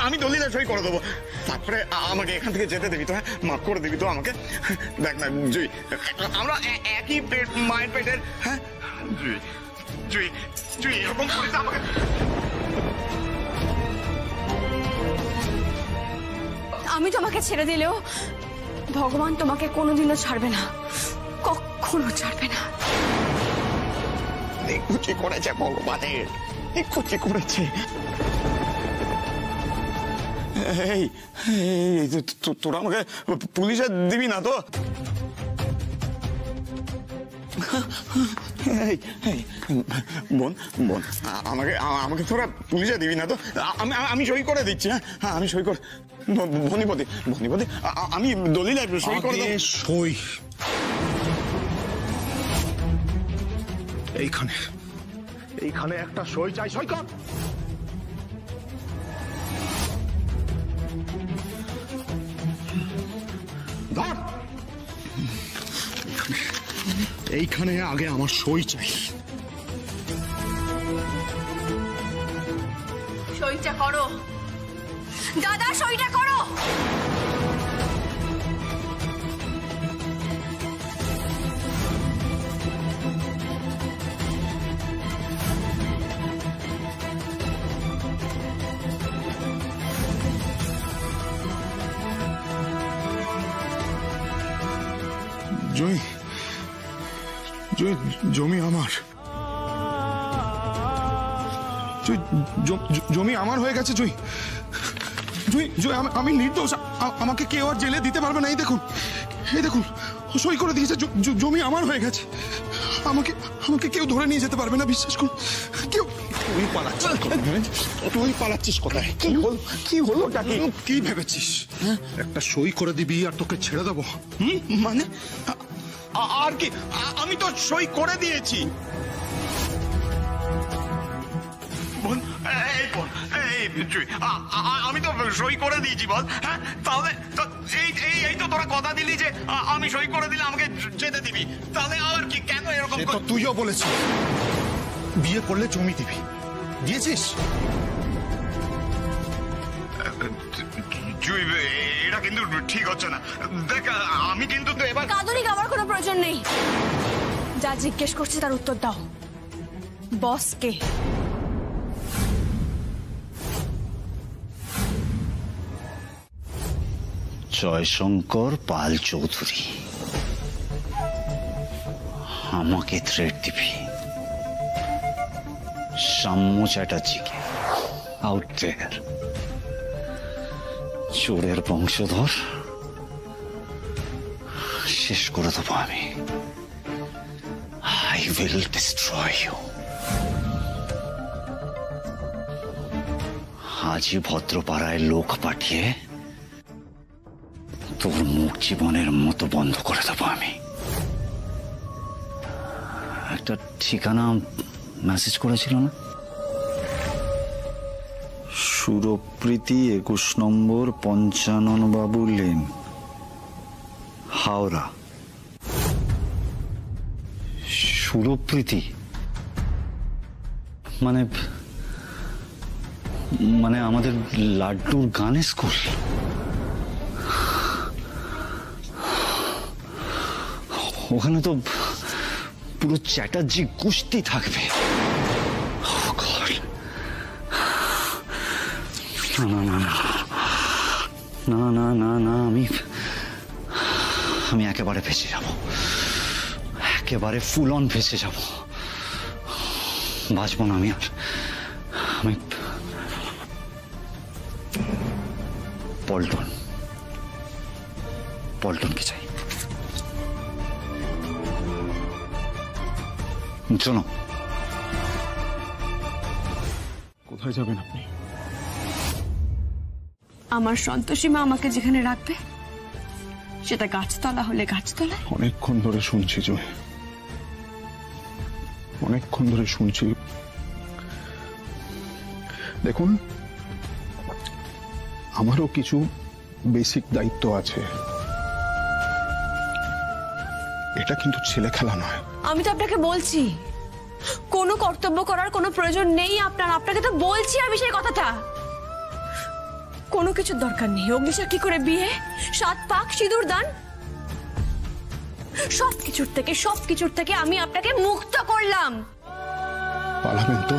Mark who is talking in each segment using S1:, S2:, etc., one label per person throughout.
S1: আমি দলিলে সই করে দেবো, তারপরে আমাকে এখান থেকে যেতে দিবি তো? হ্যাঁ, মাফ করে দিবি তো আমাকে? দেখ না জুই, আমরা একই পেট, মায়ের পেটের। হ্যাঁ জুই, জুই, জুই এরকম করিস আমাকে।
S2: আমি তোমাকে ছেড়ে দিলেও ভগবান তোমাকে কোনোদিনও ছাড়বে না, কখনো ছাড়বে না।
S1: কুচি করেছে ভগবানের, কুচি করেছে। এই তোরা আমাকে পুলিশে দিবি না তো? বোন, বোন, আমাকে তোরা পুলিশে দিবি না তো? আমি সই করে দিচ্ছি। হ্যাঁ আমি সই করে, ভনিপতি, ভনিপতি, আমি দলিলে সই করে দেব।
S3: সই এইখানে, এইখানে একটা সই চাই, সই কর। ধর, এইখানে আগে আমার সই চাই।
S2: সইটা করো দাদা, সইটা করো।
S3: জমি, জমি আমার, জমি আমার হয়ে গেছে। জুই, জুই, জুই, আমি নির্দোষ, আমাকে কেউ আর জেলে দিতে পারবে না। এই দেখুন, এই দেখুন, সই করে দিয়েছে, জমি আমার হয়ে গেছে। আমাকে আমাকে কেউ ধরে নিয়ে যেতে পারবে না, বিশ্বাস করুন। কেউ। তুই পালাচ্ছিস কোথায়? তুই পালাচ্ছিস কোথায়? কি হলো? কি হলো? কি ভেবেছিস একটা সই করে দিবি আর তোকে ছেড়ে দেবো?
S1: মানে আর কি? আমি তো সই করে দিয়েছি। আমি তো সই করে দিয়েছি বল। হ্যাঁ তাহলে এই তো তোরা কথা দিলি যে আমি সই করে দিলে আমাকে যেতে দিবি, তাহলে আর কি? কেন এরকম?
S3: তুইও বলেছিস বিয়ে করলে জমি দিবি, দিয়েছিস?
S1: এটা কিন্তু ঠিক হচ্ছে না। দেখ আমি কিন্তু এবার
S2: কাঁদুনি গাওয়ার কোনো প্রয়োজন নেই। যা জিজ্ঞেস করছে তার উত্তর দাও। বস কে?
S4: জয়শঙ্কর পাল চৌধুরী। আমাকে থ্রেট দিবি সাম্য চ্যাটার্জিকে, আউট দেয়ার, চোরের বংশধর, শেষ করে দেবো আমি। I will destroy you. আজই ভদ্রপাড়ায় লোক পাঠিয়ে তোর মুখ জীবনের মতো বন্ধ করে দেবো আমি। একটা ঠিকানা মেসেজ করেছিল না? সুরপ্রীতি 21 নম্বর 55 বাবু লেন, হাওড়া। সুরপ্রীতি মানে মানে আমাদের লাড্ডুর গানের স্কুল। ওখানে তো পুরো চ্যাটার্জি কুস্তি থাকবে। না না না না না না না, আমি একেবারে ফেঁসে যাব, একেবারে ফুল অন ফেঁসে যাব, বাঁচবো না আমি আর। আমি পল্টন, পল্টনকে চাই। শোনো,
S3: কোথায় যাবেন আপনি?
S2: আমার সন্তোষী মা আমাকে যেখানে রাখবে সেটা গাছতলা হলে গাছতলা।
S3: অনেকক্ষণ ধরে শুনছি জয়, অনেকক্ষণ ধরে শুনছি। দেখুন, আমারও কিছু বেসিক দায়িত্ব আছে, এটা কিন্তু ছেলে খেলা নয়।
S2: আমি তো আপনাকে বলছি কোনো কর্তব্য করার কোনো প্রয়োজন নেই আপনার। আপনাকে তো বলছি আমি সেই কথাটা। কোনো কিছুর দরকার নেই। অগ্নিসাক্ষী করে বিয়ে, 7 পাক, সিঁদুর দান, সবকিছুর থেকে আমি আপনাকে মুক্ত করলাম।
S3: পালাবেন তো?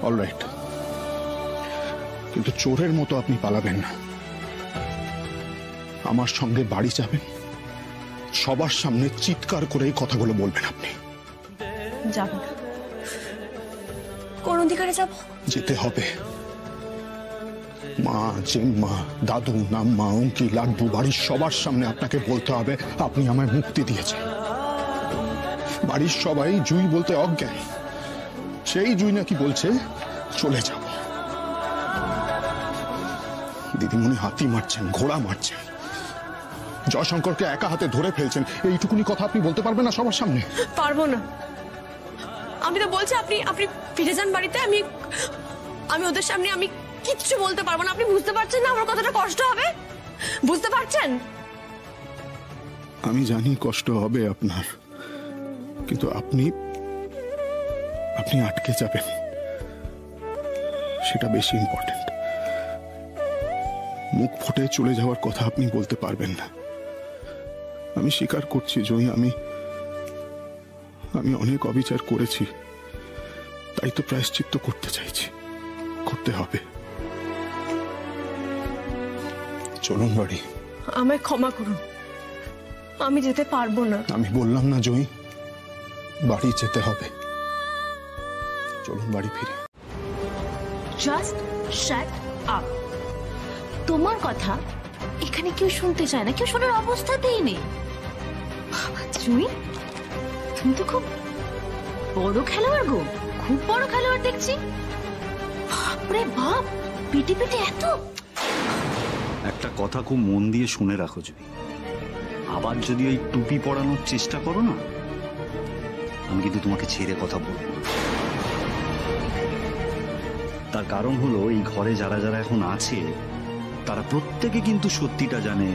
S3: অলরাইট, কিন্তু চোরের মতো আপনি পালাবেন না। আমার সঙ্গে বাড়ি যাবেন, সবার সামনে চিৎকার করে এই কথাগুলো বলবেন আপনি।
S2: যাব না। কোন অধিকারে যাব?
S3: যেতে হবে। মা, জেম্মা, দাদু, নাম্মা, অঙ্কি, লাড্ডু, বাড়ির সবার সামনে আপনাকে বলতে হবে আপনি আমায় মুক্তি দিয়েছেন। বাড়ির সবাই জুই বলতে অজ্ঞান। সেই জুই নাকি বলছে চলে যাব। দিদিমণি হাতি মারছেন, ঘোড়া মারছেন, জয়শঙ্করকে একা হাতে ধরে ফেলছেন। এইটুকুনি কথা আপনি বলতে পারবেন না সবার সামনে?
S2: পারবো না। আমি তো বলছি আপনি ফিরে যান বাড়িতে। আমি ওদের সামনে আমি কিচ্ছু বলতে পারবো না। আপনি বুঝতে পারছেন না আমার কতটা কষ্ট হবে? বুঝতে পারছেন?
S3: আমি জানি কষ্ট হবে আপনার, কিন্তু আপনি আটকে যাবেন, সেটা বেশি ইম্পর্টেন্ট। মুখ ফুটে চলে যাওয়ার কথা আপনি বলতে পারবেন না। আমি স্বীকার করছি জয়ী, আমি অনেক অবিচার করেছি, তাই তো প্রায়শ্চিত্ত করতে চাইছি। করতে হবে। চলুন বাড়ি।
S2: আমায় ক্ষমা করুন, আমি যেতে পারবো না।
S3: আমি বললাম না জয়ী, বাড়ি যেতে হবে। চলুন বাড়ি ফিরে।
S5: Just shut up. তোমার কথা এখানে কেউ শুনতে চায় না, কেউ শোনার অবস্থাতেই নেই। বাবা জুই, তুমি তো খুব বড় খেলোয়াড় গো, খুব বড় খেলোয়াড় দেখছি। বাপরে বাপ, পিটি পিটি এত।
S4: একটা কথা খুব মন দিয়ে শুনে রাখো জুই, আবার যদি ওই টুপি পরানোর চেষ্টা করো না, আমি কিন্তু তোমাকে ছেড়ে কথা বলবো না। তার কারণ হলো এই ঘরে যারা যারা এখন আছে তারা প্রত্যেকে কিন্তু সত্যিটা জানে,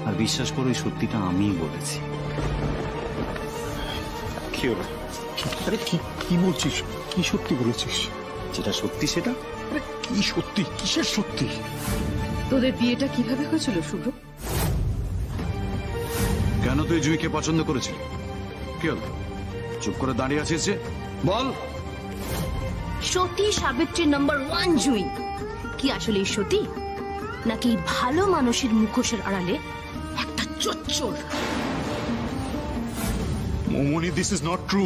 S4: আর বিশ্বাস করো এই সত্যিটা আমিই বলেছি।
S3: কি হলো? আরে কি বলছিস? কি সত্যি বলেছিস?
S4: যেটা সত্যি সেটা।
S3: আরে কি সত্যি? কিসের সত্যি?
S5: তোদের বিয়েটা কিভাবে হয়েছিল শুভ্র?
S6: কেন তুই জুইকে পছন্দ করেছিলি? কি হলো? চুপ করে দাঁড়িয়ে আছিস যে? বল।
S5: সতী সাবিত্রী নাম্বার 1 জুই কি আসলে সতী, নাকি ভালো মানুষের মুখোশের আড়ালে একটা চোর?
S3: Moumoni, this is not true.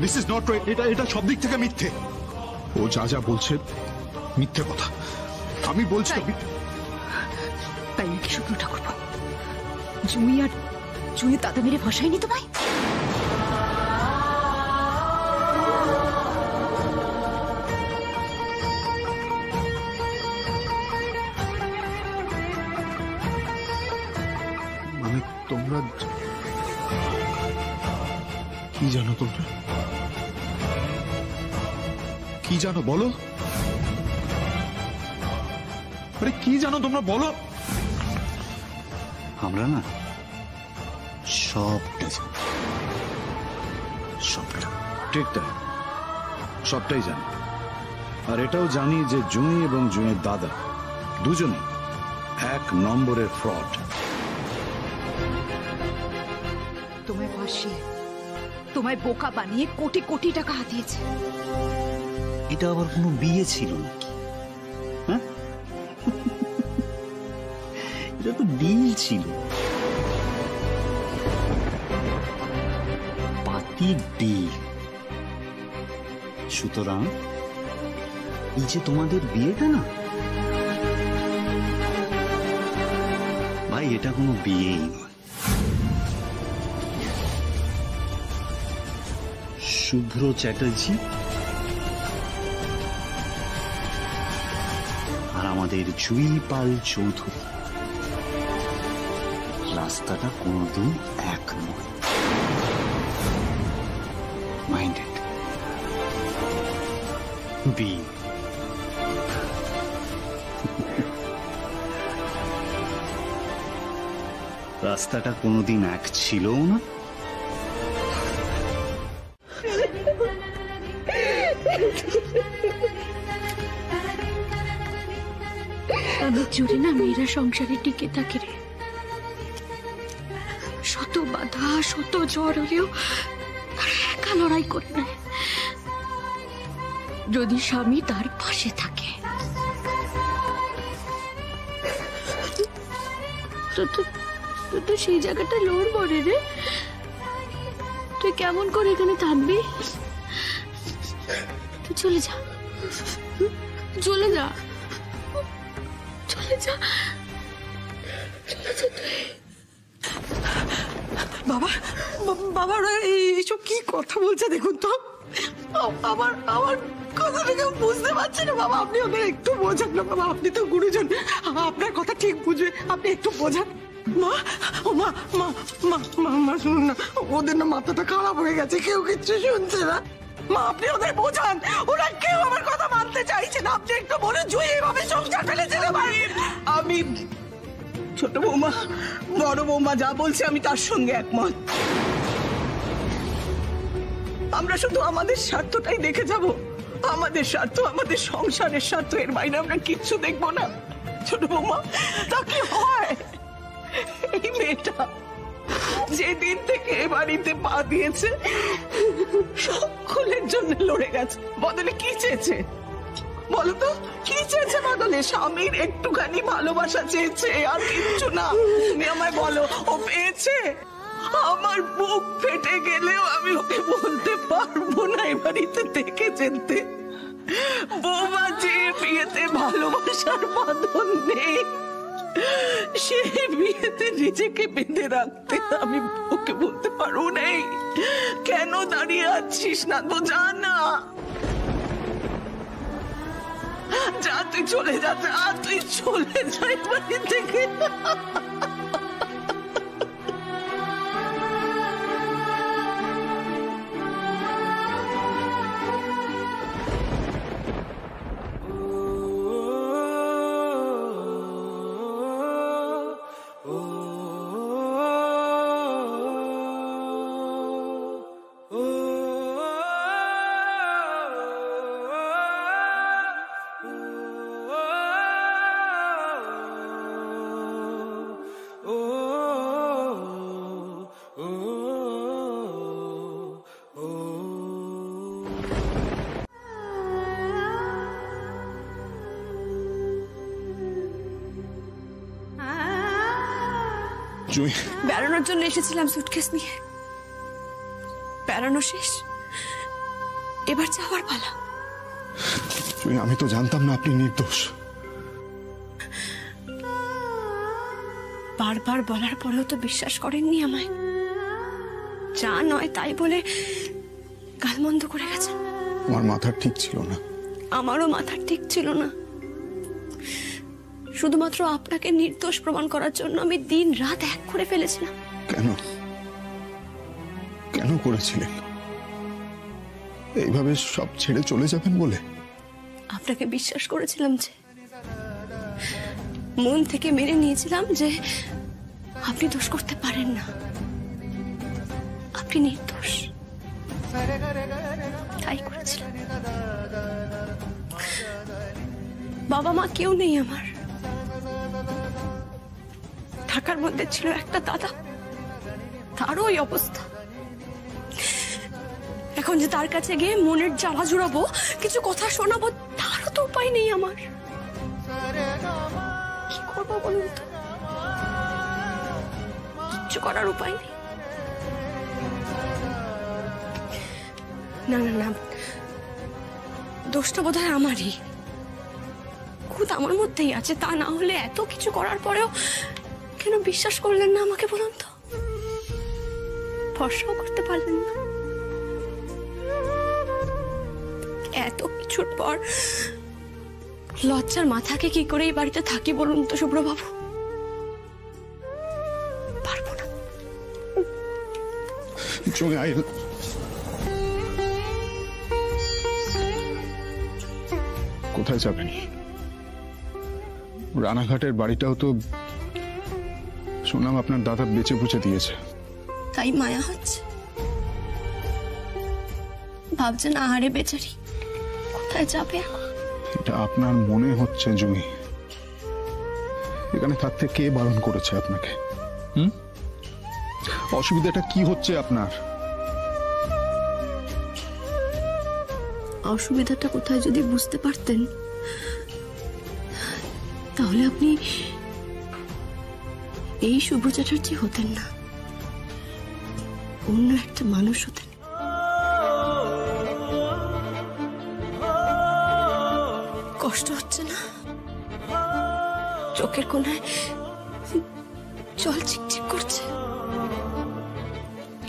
S3: This is not true. এটা সব দিক থেকে মিথ্যে। ও যা বলছে মিথ্যে কথা। আমি বলছি
S5: তাই নাকি শুভ্র ঠাকুরপো? জুই তাতে মেরে ফসায়নি তো ভাই?
S3: মানে তোমরা কি জানো? তোমরা কি জানো বলো? আরে কি জানো তোমরা বলো?
S4: আমরা না সবটা জানি, সবটা।
S6: ঠিক তাই, সবটাই জানি। আর এটাও জানি যে জুই এবং জুইয়ের দাদা দুজনে 1 নম্বরের ফ্রড।
S5: তোমায় ফাঁসিয়ে, তোমায় বোকা বানিয়ে কোটি কোটি টাকা হাতিয়েছে।
S4: এটা আবার কোনো বিয়ে ছিল নাকি? হ্যাঁ, এটা তো ডিল ছিল, পাতি ডিল। সুতরাং এই যে তোমাদের বিয়েটা না ভাই, এটা কোনো বিয়েই নয়। শুভ্র চ্যাটার্জি আর আমাদের জুই পাল চৌধুরী রাস্তাটা কোনোদিন এক নয়। মাইন্ডেড। বি রাস্তাটা কোনোদিন এক ছিলও না।
S5: আমি জুড়ে না মেয়েরা সংসারে টিকে থাকে রে। শত বাধা শত ঝড় হলেও তারা একা লড়াই করে নেয় যদি স্বামী তার পাশে থাকে। তো সেই জায়গাটা লড় পড়ে রে। তুই কেমন করে এখানে থাকবি? তুই চলে যা, চলে যা, চলে যা, চলে যা তুই।
S7: বাবা বাবা ওরা এইসব কি কথা বলছে দেখুন তো। আমার আমার কথাটা কেউ বুঝতে পারছে না বাবা। আপনি ওদের একটু বোঝান না বাবা, আপনি তো গুরুজন, আপনার কথা ঠিক বুঝবে, আপনি একটু বোঝান। মা ও মা মা মা মা মা শুনুন না, ওদের না মাথাটা খারাপ হয়ে গেছে, কেউ কিচ্ছু শুনছে না। মা আপনি ওদের বোঝান, ওরা কেউ আমার কথা মানতে চাইছে না। আপনি একটু বলে জুই এভাবে সংসার ফেলেছে না ভাই। আমি ছোট বৌমা বড় বৌমা যা বলছে আমি তার সঙ্গে একমত। আমরা শুধু আমাদের স্বার্থটাই দেখে যাব, আমাদের স্বার্থ, আমাদের সংসারের স্বার্থ, এর বাইরে আমরা কিচ্ছু দেখবো না। ছোট বৌমা তা কি হয়? এই মেয়েটা যেদিন থেকে এ বাড়িতে পা দিয়েছে সকলের জন্য লড়ে গেছে, বদলে কি চেয়েছে বলতো? কি চেয়েছে বদলে? স্বামীর একটুখানি ভালোবাসা চেয়েছে, আর কিচ্ছু না। তুমি আমায় বলো ও পেয়েছে? আমার বুক ফেটে গেলেও আমি ওকে বলতে পারবো না এ বাড়িতে থেকে যেতে। বৌমা যে বিয়েতে ভালোবাসার বাঁধন নেই, সেই বিয়েতে নিজেকে বেঁধে রাখতে আমি ওকে বলতে পারবো না। কেন দাঁড়িয়ে আছিস না তো? যা না, যা তুই চলে যা, তুই চলে যাই বাড়ি থেকে।
S3: জুই,
S2: বেড়ানোর জন্য এসেছিলাম সুটকেস নিয়ে, বেড়ানো শেষ, এবার যাওয়ার পালা।
S3: জুই, আমি তো জানতাম না আপনি নির্দোষ।
S2: বারবার বলার পরেও তো বিশ্বাস করেননি আমায়। যা নয় তাই বলে গালমন্দ করে গেছেন।
S3: আমার মাথা ঠিক ছিল না।
S2: আমারও মাথা ঠিক ছিল না। শুধুমাত্র আপনাকে নির্দোষ প্রমাণ করার জন্য আমি দিন রাত এক করে ফেলেছিলাম।
S3: কেন কেন করেছিলেন? এইভাবে সব ছেড়ে চলে যাবেন বলে?
S2: আপনাকে বিশ্বাস করেছিলাম, যে মন থেকে মেনে নিয়েছিলাম যে আপনি দোষ করতে পারেন না, আপনি নির্দোষ, তাই করেছিলাম। বাবা মা কেউ নেই আমার, ঢাকার মধ্যে ছিল একটা দাদা, তারও ওই অবস্থা। এখন যে তার কাছে গিয়ে মনের জ্বালা জুড়াবো, কিছু কথা শোনাবো, তারও তো উপায় নেই আমার। কি করবো বলুন তো? কিচ্ছু করার উপায় নেই। না না না, দোষটা বোধহয় আমারই, খুদ আমার মধ্যেই আছে। তা না হলে এত কিছু করার পরেও কেন বিশ্বাস করলেন না আমাকে বলুন তো? ভরসাও করতে পারলেন না। এত কিছুর পর লজ্জার মাথাকে কি করে এই বাড়িতে থাকি বলুন তো শুভ্রবাবু? পারবো না।
S3: কোথায় যাবেন? রানাঘাটের বাড়িটাও তো শুনলাম আপনার দাদা বেঁচে বুঝে দিয়েছে।
S2: তাই মায়া হচ্ছে, ভাবছেন আহারে বেচারি কোথায় যাবে এখন।
S3: এটা আপনার মনে হচ্ছে জুঁই, এখানে থাকতে কে বারণ করেছে আপনাকে? অসুবিধাটা কি হচ্ছে আপনার?
S2: অসুবিধাটা কোথায় যদি বুঝতে পারতেন তাহলে আপনি এই শুভ চ্যাটার্জি হতেন না, অন্য একটা মানুষ হতেন। কষ্ট হচ্ছে না? চোখের কোণায় জল চিকচিক করছে,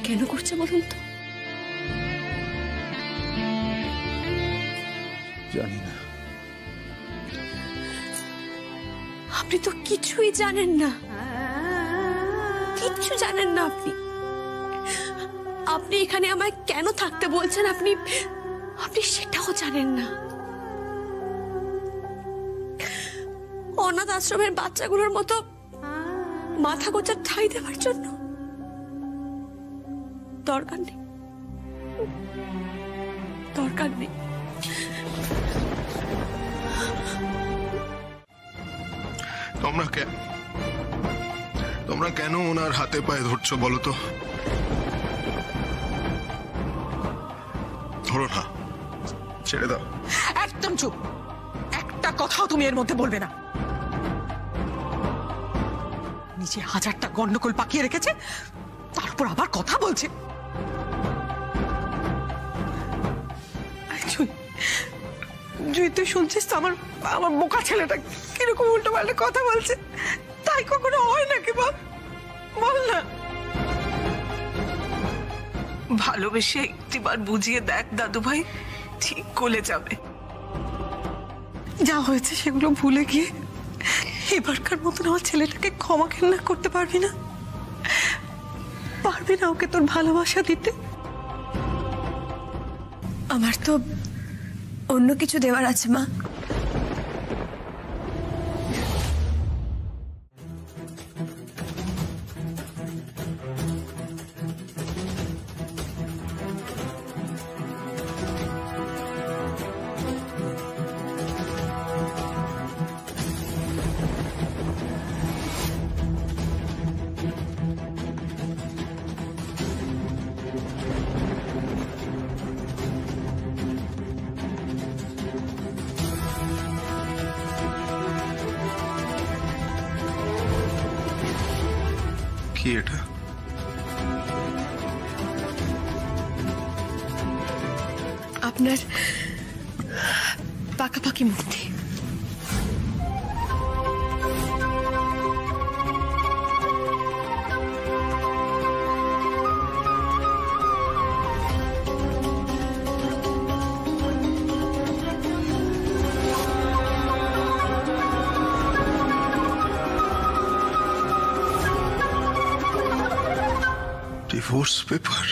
S2: কেন করছে বলুন তো?
S3: জানি না।
S2: আপনি তো কিছুই জানেন না, কিচ্ছু জানেন না আপনি। আপনি এখানে আমায় কেন থাকতে বলছেন আপনি আপনি সেটাও জানেন না। অনাথ আশ্রমের বাচ্চাগুলোর মতো মাথা গোঁজার ঠাঁই দেওয়ার জন্য? দরকার নেই, দরকার নেই।
S8: তোমরা কেন ওনার হাতে পায়ে ধরছো বলো তো? ধরো না, ছেড়ে দাও।
S7: একদম চুপ, একটা কথাও তুমি এর মধ্যে বলবে না। নিজে হাজারটা গন্ডগোল পাকিয়ে রেখেছে, তারপর আবার কথা বলছে। জুই, তুই শুনছিস তো আমার আমার বোকা ছেলেটা কিরকম উল্টো পাল্টা কথা বলছে? তাই কখনো হয় নাকি? বল না। ভালোবেসে একটিবার বুঝিয়ে দেখ দাদু ভাই, ঠিক গলে যাবে। যা হয়েছে সেগুলো ভুলে গিয়ে এবারকার মতন আমার ছেলেটাকে ক্ষমা ঘেন্না করতে পারবি না? পারবি না ওকে তোর ভালোবাসা দিতে?
S2: আমার তো অন্য কিছু দেওয়ার আছে মা।
S8: কি এটা?
S2: আপনার পাকাপাকি মূর্তি।
S8: Divorce paper?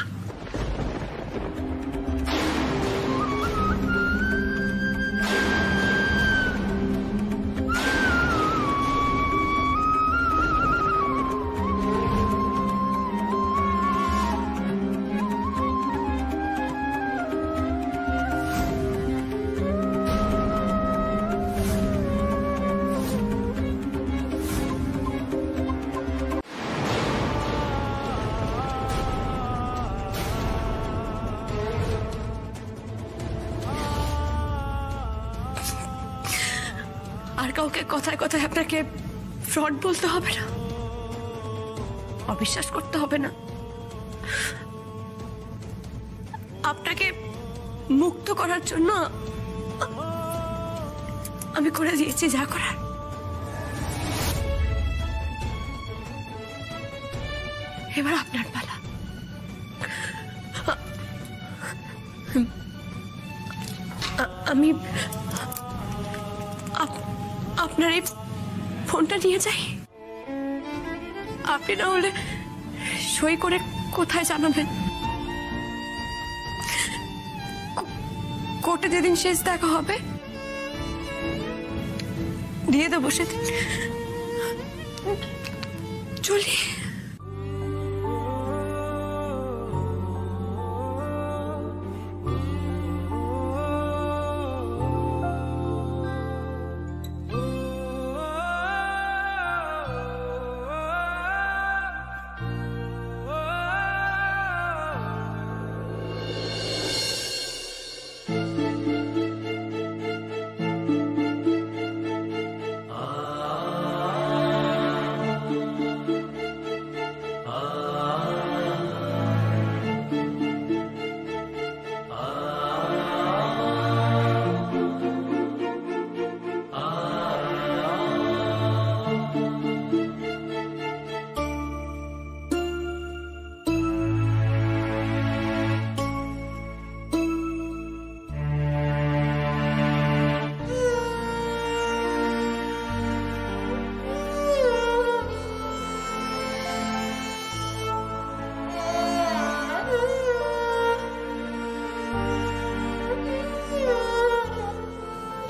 S2: আর কাউকে কথায় কথায় আপনাকে ফ্রড বলতে হবে না, অবিশ্বাস করতে হবে না। আপনাকে মুক্ত করার জন্য আমি করে দিয়েছি যা করার। এবার আপনার পালা। আমি আপনার এই ফোনটা নিয়ে যাই, আপনি না হলে সই করে কোথায় জানাবেন? কোর্টে যেদিন শেষ দেখা হবে দিয়ে দেবো সেদিন। চলি।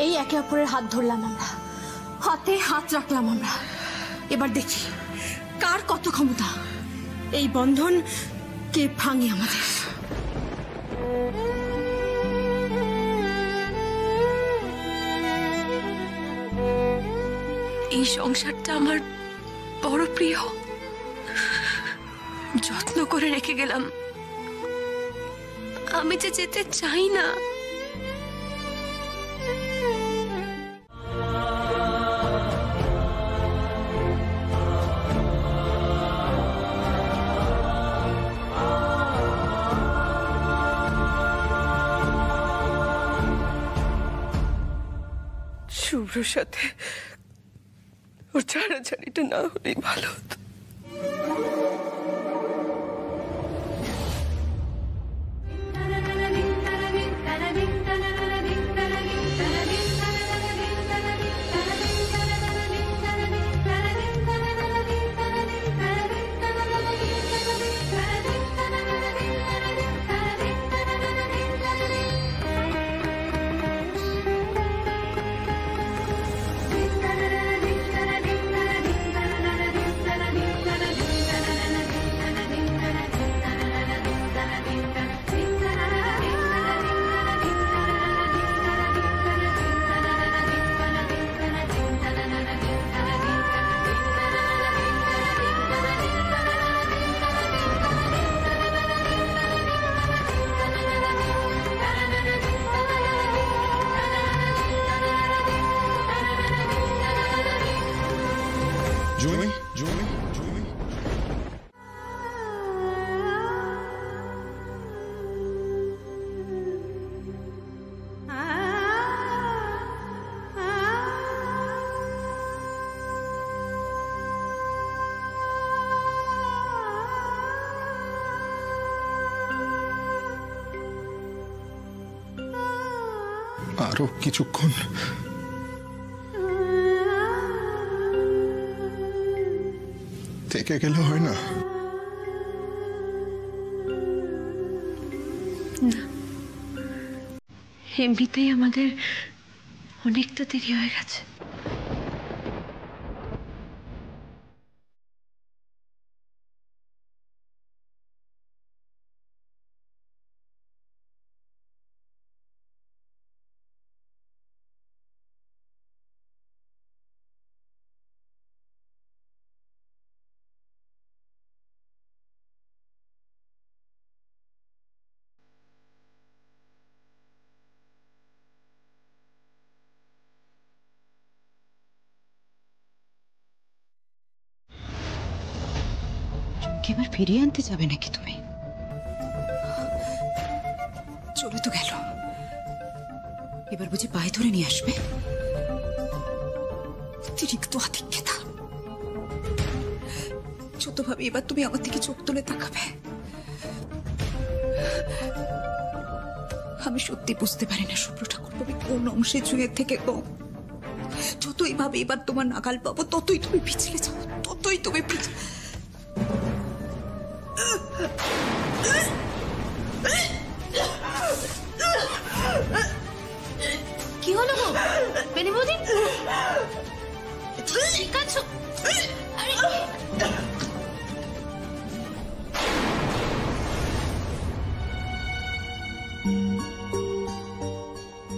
S2: এই একে অপরের হাত ধরলাম আমরা, হাতে হাত রাখলাম আমরা। এবার দেখি কার কত ক্ষমতা, এই বন্ধন কে ভাঙে আমাদের। এই সংসারটা আমার বড় প্রিয়, যত্ন করে রেখে গেলাম। আমি যে যেতে চাই না। শুভ্রর সাথে ওর ছাড়াছাড়িটা না হলেই ভালো হতো।
S3: জুই, জুই, জুই। আরো কিছুক্ষণ থেকে গেলে হয় না?
S2: এমনিতেই আমাদের অনেকটা দেরি হয়ে গেছে।
S9: এবার ফিরিয়ে আনতে যাবে নাকি তুমি? চলে তো গেল, এবার বুঝি পায়ে ধরে নিয়ে আসবে? অতিরিক্ত আধিক্যতা। যত ভাবে এবার তুমি আমার দিকে চোখ তুলে তাকাবে। আমি সত্যি বুঝতে পারি না শুভ্র ঠাকুরপো কোন অংশে জুঁয়ের থেকে কম। যতই ভাবে এবার তোমার নাগাল পাবো ততই তুমি পিছলে যাও, ততই তুমি পিছলে।
S5: কি হলো গো বেনি বৌদি? ঠিক আছো? আরে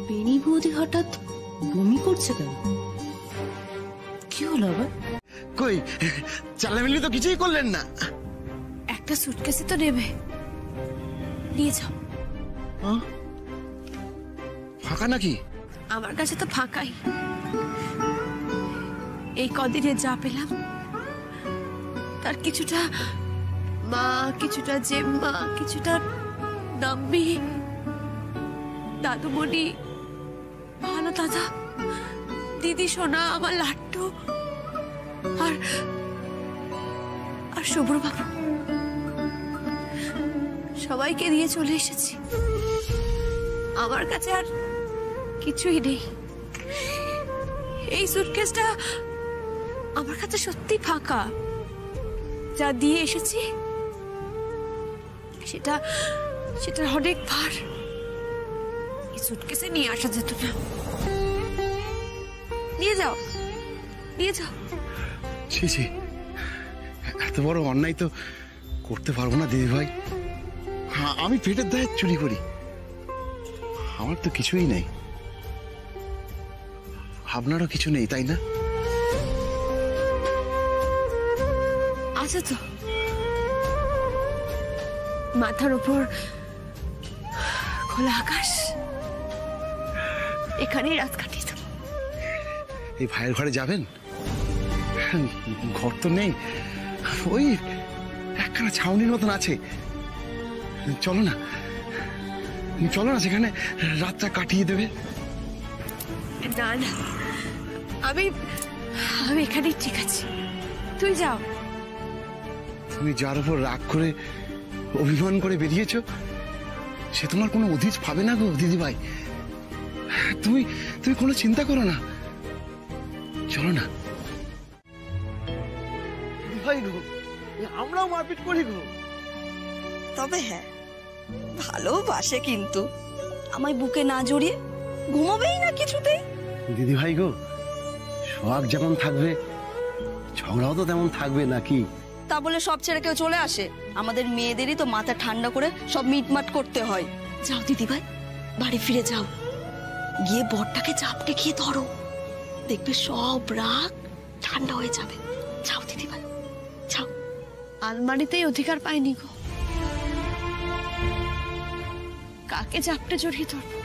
S5: বেনি বৌদি হঠাৎ বমি করছে কেন? কি হলো আবার?
S10: কই চালামিলি তো কিছুই করলেন না।
S2: একটা সুটকেসে তো নেবে, নিয়ে যাও।
S10: ফাঁকা নাকি?
S2: আমার কাছে তো ফাঁকাই। এই কদিনে যা পেলাম তার কিছুটা মা, কিছুটা জেম্মা, কিছুটা নাম্বি, দাদুমণি, ভালো দাদা, দিদি সোনা, আমার লাট্টু আর আর শুভ্রবাবু, সবাইকে দিয়ে চলে এসেছি। আমার কাছে আর কিছুই নেই। এই সুটকেসটা আমার কাছে সত্যি ফাঁকা। যা দিয়ে এসেছি সেটা অনেক ভার। এই সুটকেসে নিয়ে আসা যেত না। নিয়ে যাও, নিয়ে যাও।
S10: ছি ছি, এত বড় অন্যায় তো করতে পারবো না দিদি ভাই। হ্যাঁ, আমি পেটের দায়ে চুরি করি, আমার তো কিছুই নেই। আপনারও কিছু নেই তাই না?
S2: আচ্ছা তো, মাথার উপর খোলা আকাশ, এখানেই রাত কাটিয়ে দেব।
S10: এই ভাইয়ের ঘরে যাবেন? ঘর তো নেই, ওই একখানা ছাউনির মতন আছে। চলো না, চলো না, সেখানে রাতটা কাটিয়ে দেবে।
S2: না না, আমি এখানেই ঠিক আছি, তুই যাও।
S10: তুমি যার উপর রাগ করে অভিমান করে বেরিয়েছ, সে তোমার কোনো অধিজ পাবে না গো দিদি ভাই। তুমি কোনো চিন্তা করো না, চলো না।
S7: ভাই গো, আমরাও মারপিট করি গো।
S9: তবে হ্যাঁ, ভালোবাসে কিন্তু আমায় বুকে না জড়িয়ে ঘুমাবেই না কিছুতেই।
S10: দিদি ভাই গো, সোহাগ যেমন থাকবে ঝগড়াও তো তেমন থাকবে নাকি?
S9: তা বলে সব ছেড়ে কেউ চলে আসে? আমাদের মেয়েদেরই তো মাথা ঠান্ডা করে সব মিটমাট করতে হয়। যাও দিদি ভাই, বাড়ি ফিরে যাও, গিয়ে বরটাকে চাপটে গিয়ে ধরো, দেখবে সব রাগ ঠান্ডা হয়ে যাবে। যাও দিদি ভাই, যাও।
S2: আলমারিতেই অধিকার পাইনি গো, কাকে চাপটে জড়িয়ে ধরবো?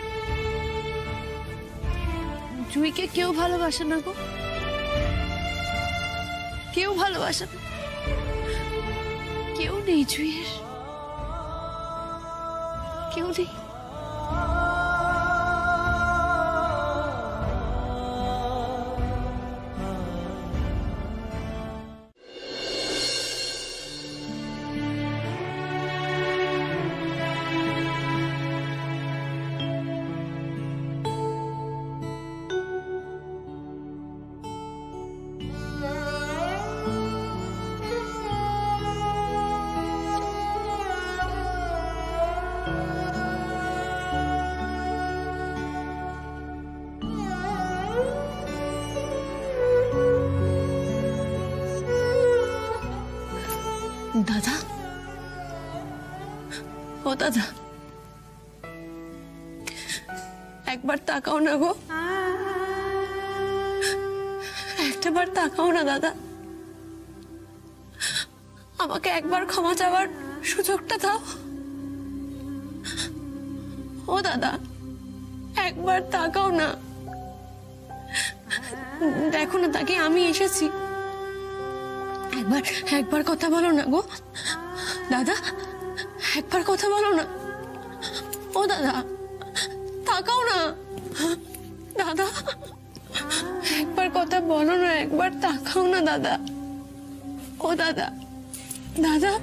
S2: জুইকে কেউ ভালোবাসে না গো, কেউ ভালোবাসে না, কেউ নেই জুইয়ের, কেউ নেই। দাদা, ও দাদা, একবার তাকাও না গো, একটাবার তাকাও না দাদা, আমাকে একবার ক্ষমা চাওয়ার সুযোগটা দাও। ও দাদা, একবার তাকাও না, দেখো না তাকে আমি এসেছি। একবার কথা বলো না গো দাদা, একবার কথা বলো না। ও দাদা, তাকাও না দাদা, একবার কথা বলো না, একবার তাকাও না দাদা। ও দাদা, দাদা,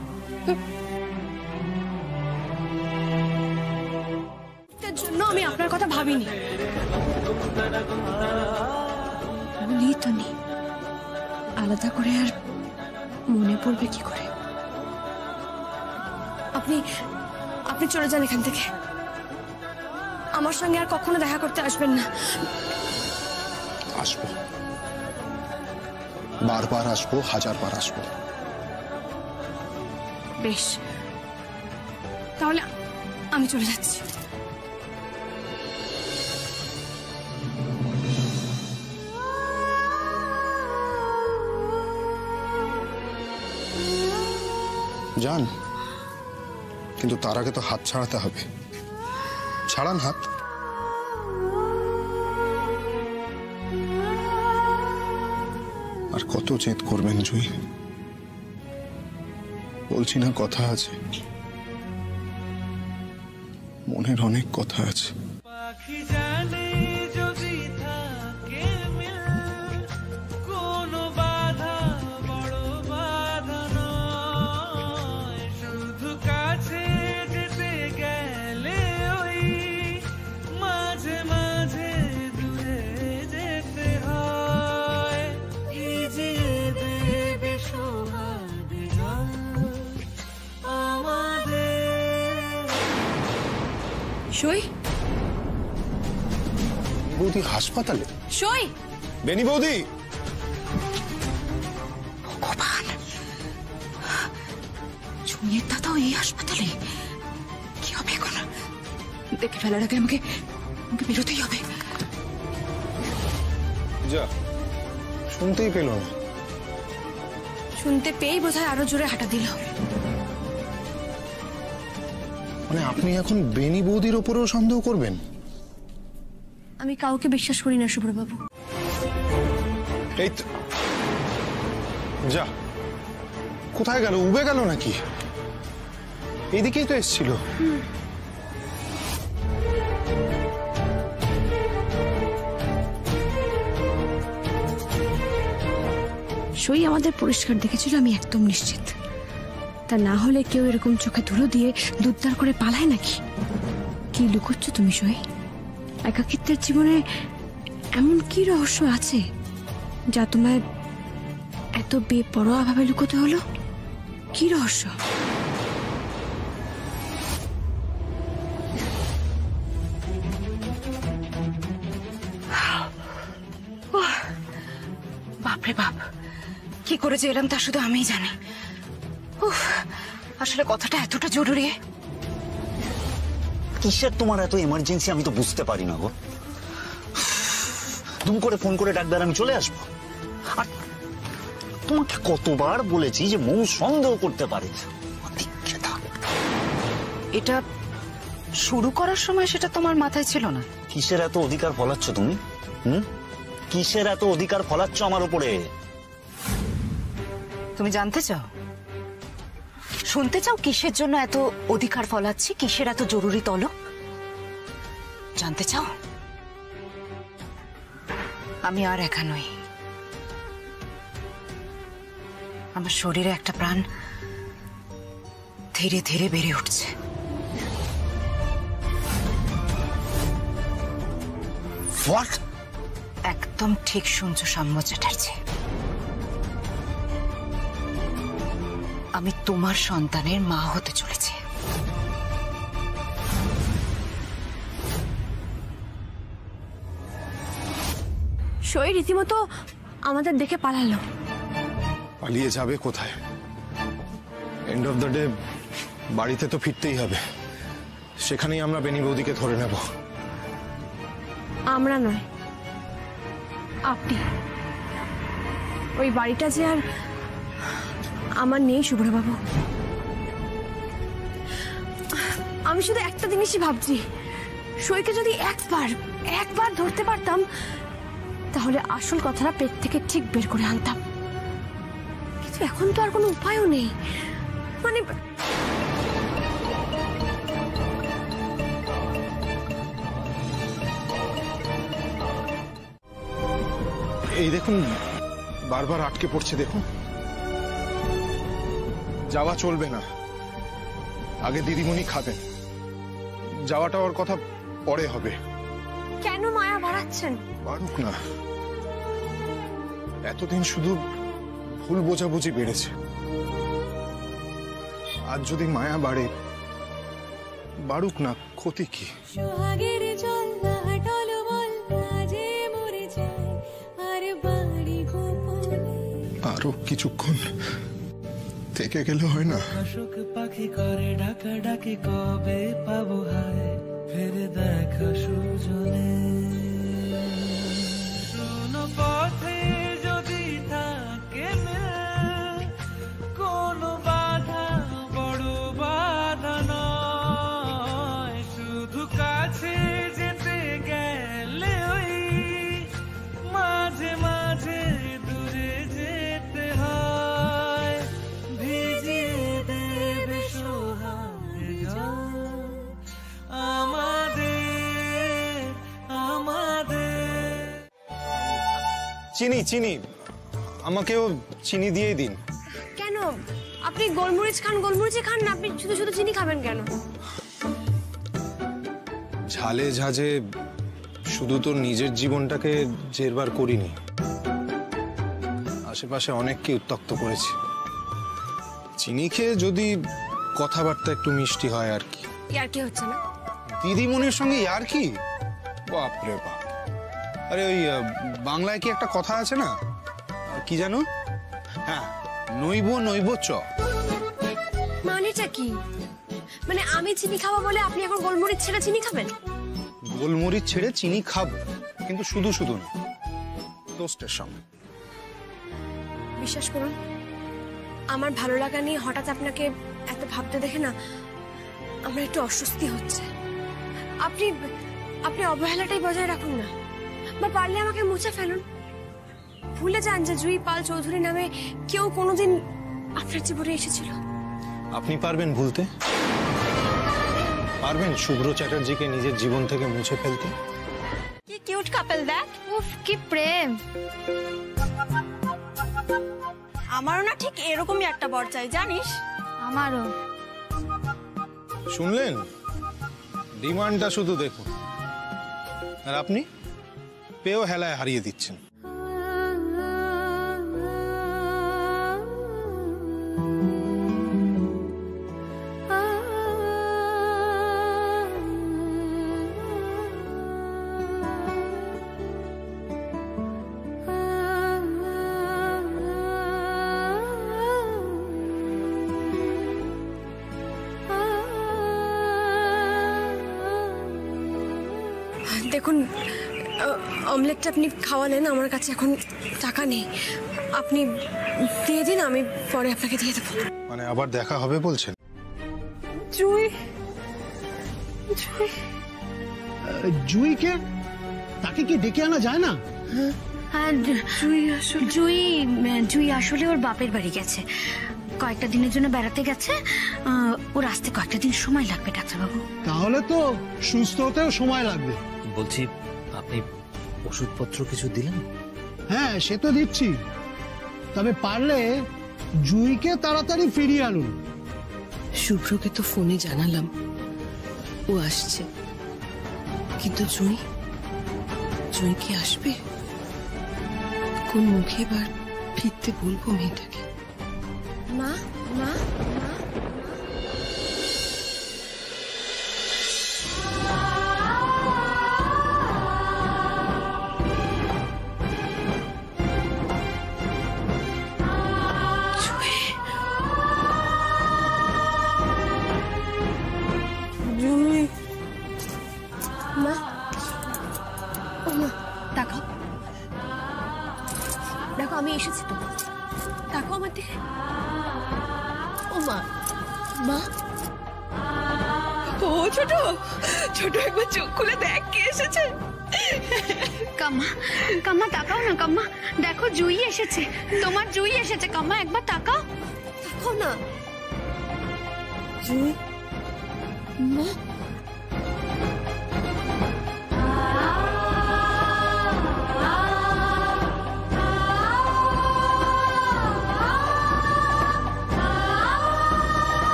S2: তার জন্য আমি আপনার কথা ভাবিনি। বলি তো নি, আলাদা করে আর মনে পড়বে কি করে? আপনি চলে যান এখান থেকে, আমার সঙ্গে আর কখনো দেখা করতে আসবেন না।
S8: আসবো, বারবার আসবো, হাজারবার আসবো।
S2: বেশ, তাহলে আমি চলে যাচ্ছি।
S3: যান, কিন্তু তার আগে তো হাত ছাড়াতে হবে। ছাড়ান হাত। আর কত জেদ করবেন জুই? বলছি না কথা আছে, মনের অনেক কথা আছে।
S2: সই,
S3: বৌদি হাসপাতালে?
S2: সই,
S3: বেনি বৌদি!
S2: ভগবান, জুঁইয়ের দাদাও এই হাসপাতালে? কি হবে এখন? দেখে ফেলার আগে আমাকে বেরোতেই হবে।
S3: যা, শুনতেই পেল না।
S2: শুনতে পেয়েই বোধহয় আরো জোরে হাঁটা দিল।
S3: মানে আপনি এখন বেনি বৌদির ওপরেও সন্দেহ করবেন?
S2: আমি কাউকে বিশ্বাস করি না শুভ্রবাবু।
S3: এই তো, যা, কোথায় গেল? উবে গেল নাকি? এইদিকেই তো এসছিল।
S2: সই আমাদের পরিষ্কার দেখেছিল, আমি একদম নিশ্চিত। তা না হলে কেউ এরকম চোখে ধুলো দিয়ে দুধদার করে পালায় নাকি? কি লুকোচ্ছ তুমি সই? একাকিত্বের জীবনে এমন কি রহস্য আছে যা তোমায় এত বেপরোয়া ভাবে লুকোতে হলো? কি রহস্য? বাপরে বাপ, কি করে যে এলাম তা শুধু আমিই জানি। আসলে কথাটা এতটা জরুরি।
S4: কিসের তোমার এত এমার্জেন্সি আমি তো বুঝতে পারি না গো। দুম করে ফোন করে ডাকবার আমি চলে আসবো? আর তোমাকে কতবার বলেছি যে মৌ সন্দেহ করতে পারে।
S2: এটা শুরু করার সময় সেটা তোমার মাথায় ছিল না?
S4: কিসের এত অধিকার ফলাচ্ছ তুমি? কিসের এত অধিকার ফলাচ্ছ আমার উপরে?
S2: তুমি জানতে চাও, শুনতে চাও কিসের জন্য এত অধিকার ফলাচ্ছি, কিসের এত জরুরি তলব জানতে চাও? আমি আর একা নই, আমার শরীরে একটা প্রাণ ধীরে ধীরে বেড়ে উঠছে।
S4: হোয়াট?
S2: একদম ঠিক শুনছো সাম্য চ্যাটার্জি, আমি তোমার সন্তানের মা হতে চলেছি। সই রীতিমতো আমাদের দেখে পালালো।
S3: পালিয়ে যাবে কোথায়? এন্ড অফ দ্য ডে বাড়িতে তো ফিরতেই হবে। সেখানেই আমরা বেনি বৌদিকে ধরে নেব।
S2: আমরা নয়, আপনি। ওই বাড়িটা যে আর আমার নেই শুভ্রবাবু। আমি শুধু একটা জিনিসই ভাবছি, সইকে যদি একবার ধরতে পারতাম তাহলে আসল কথাটা পেট থেকে ঠিক বের করে আনতাম। কিন্তু এখন তো আর কোনো উপায়ও নেই। মানে
S3: এই দেখুন, বারবার আটকে পড়ছে। দেখুন, যাওয়া চলবে না। আগে দিদিমণি খাবেন, যাওয়াটা ওর কথা পরে হবে।
S2: কেন মায়া বাড়াচ্ছেন?
S3: বাড়ুক না, এতদিন শুধু ভুল বোঝাবুঝি বেড়েছে। আজ যদি মায়া বাড়ে, বাড়ুক না, ক্ষতি কি? আরো কিছুক্ষণ থেকে গেলে হয় না?
S11: পাখি করে ডাকা ডাকি, কবে পাবো হায় ফেরে দেখা সুজনে। শোনো পথে যদি থাকে কোনো বাধা
S12: চিনি চিনি, আমাকেও চিনি দিয়েই দিন।
S13: কেন আপনি গোলমরিচ খান, গোলমরিচই খান না, আপনি শুধু শুধু চিনি খাবেন কেন?
S12: ঝালে ঝাঁঝে শুধু তো নিজের জীবনটাকে জেরবার করিনি, আশেপাশে অনেককে উত্তক্ত করেছি। চিনি খেয়ে যদি কথাবার্তা একটু মিষ্টি হয় আর কি।
S13: আর কি হচ্ছে না?
S12: দিদিমণির সঙ্গে আর কি? বাপরে বাপ। আরে ওই বাংলায় কি একটা কথা আছে না, কি জানো? হ্যাঁ, নইব নইব চ।
S13: মানেটা কি? মানে আমি চিনি খাবো বলে আপনি এখন গোলমরিচ ছেড়ে চিনি খাবেন?
S12: গোলমরিচ ছেড়ে চিনি খাবো, কিন্তু শুধু শুধু না, টোস্টের সঙ্গে।
S13: বিশ্বাস করুন, আমার ভালো লাগা নিয়ে হঠাৎ আপনাকে এত ভাবতে দেখে না আমার একটু অস্বস্তি হচ্ছে। আপনি আপনি অবহেলাটাই বজায় রাখুন না, বা পারলে আমাকে মুছে ফেলুন। ভুলে যান যে জুঁই পাল চৌধুরী নামে কেউ কোনোদিন আপনার জীবনে এসেছিল।
S12: আপনি পারবেন ভুলতে? পারবেন শুভ্র চ্যাটার্জিকে নিজের জীবন থেকে মুছে ফেলতে?
S9: কি কিউট কাপল দেখ।
S13: উফ কি প্রেম।
S9: আমারও না ঠিক এরকমই একটা বর চাই, জানিস?
S13: আমারও।
S12: শুনলেন? ডিমান্ডটা শুধু দেখুন, আর আপনি পেয়েও হেলায় হারিয়ে দিচ্ছেন।
S13: দেখুন, অমলেটটা আপনি খাওয়ালেন, আমার কাছে এখন টাকা নেই, আপনি দিয়ে দিন, আমি পরে আপনাকে দিয়ে দেবো।
S12: মানে আবার দেখা হবে বলছেন?
S13: জুঁই,
S10: জুঁইকে তাকে কি ডেকে আনা যায় না?
S5: আর জুঁই আসলে ওর বাপের বাড়ি গেছে, কয়েকটা দিনের জন্য বেড়াতে গেছে। ওর আসতে কয়েকটা দিন সময় লাগবে ডাক্তারবাবু।
S10: তাহলে তো সুস্থ হতেও সময় লাগবে।
S14: বলছি, আপনি ওষুধপত্র কিছু দিলেন?
S10: হ্যাঁ, সে তো দিচ্ছি, তবে পারলে জুঁইকে তাড়াতাড়ি ফিরিয়ে আনুন।
S7: শুভ্রকে তো ফোনে জানালাম ও আসছে, কিন্তু জুঁই কি আসবে? কোন মুখে এবার ফিরতে বলবো মেয়েটাকে?
S13: মা মা দেখো আমি এসেছি তো, দেখো আমার দিকে। ও মা, মা,
S7: ও ছোট ছোট, একবার চোখ খুলে দেখ কে এসেছে।
S5: কাম্মা, কাম্মা তাকাও না কাম্মা, দেখো জুঁই এসেছে, তোমার জুঁই এসেছে কাম্মা, একবার তাকাও।
S13: তাকাও না। জুঁই, মা,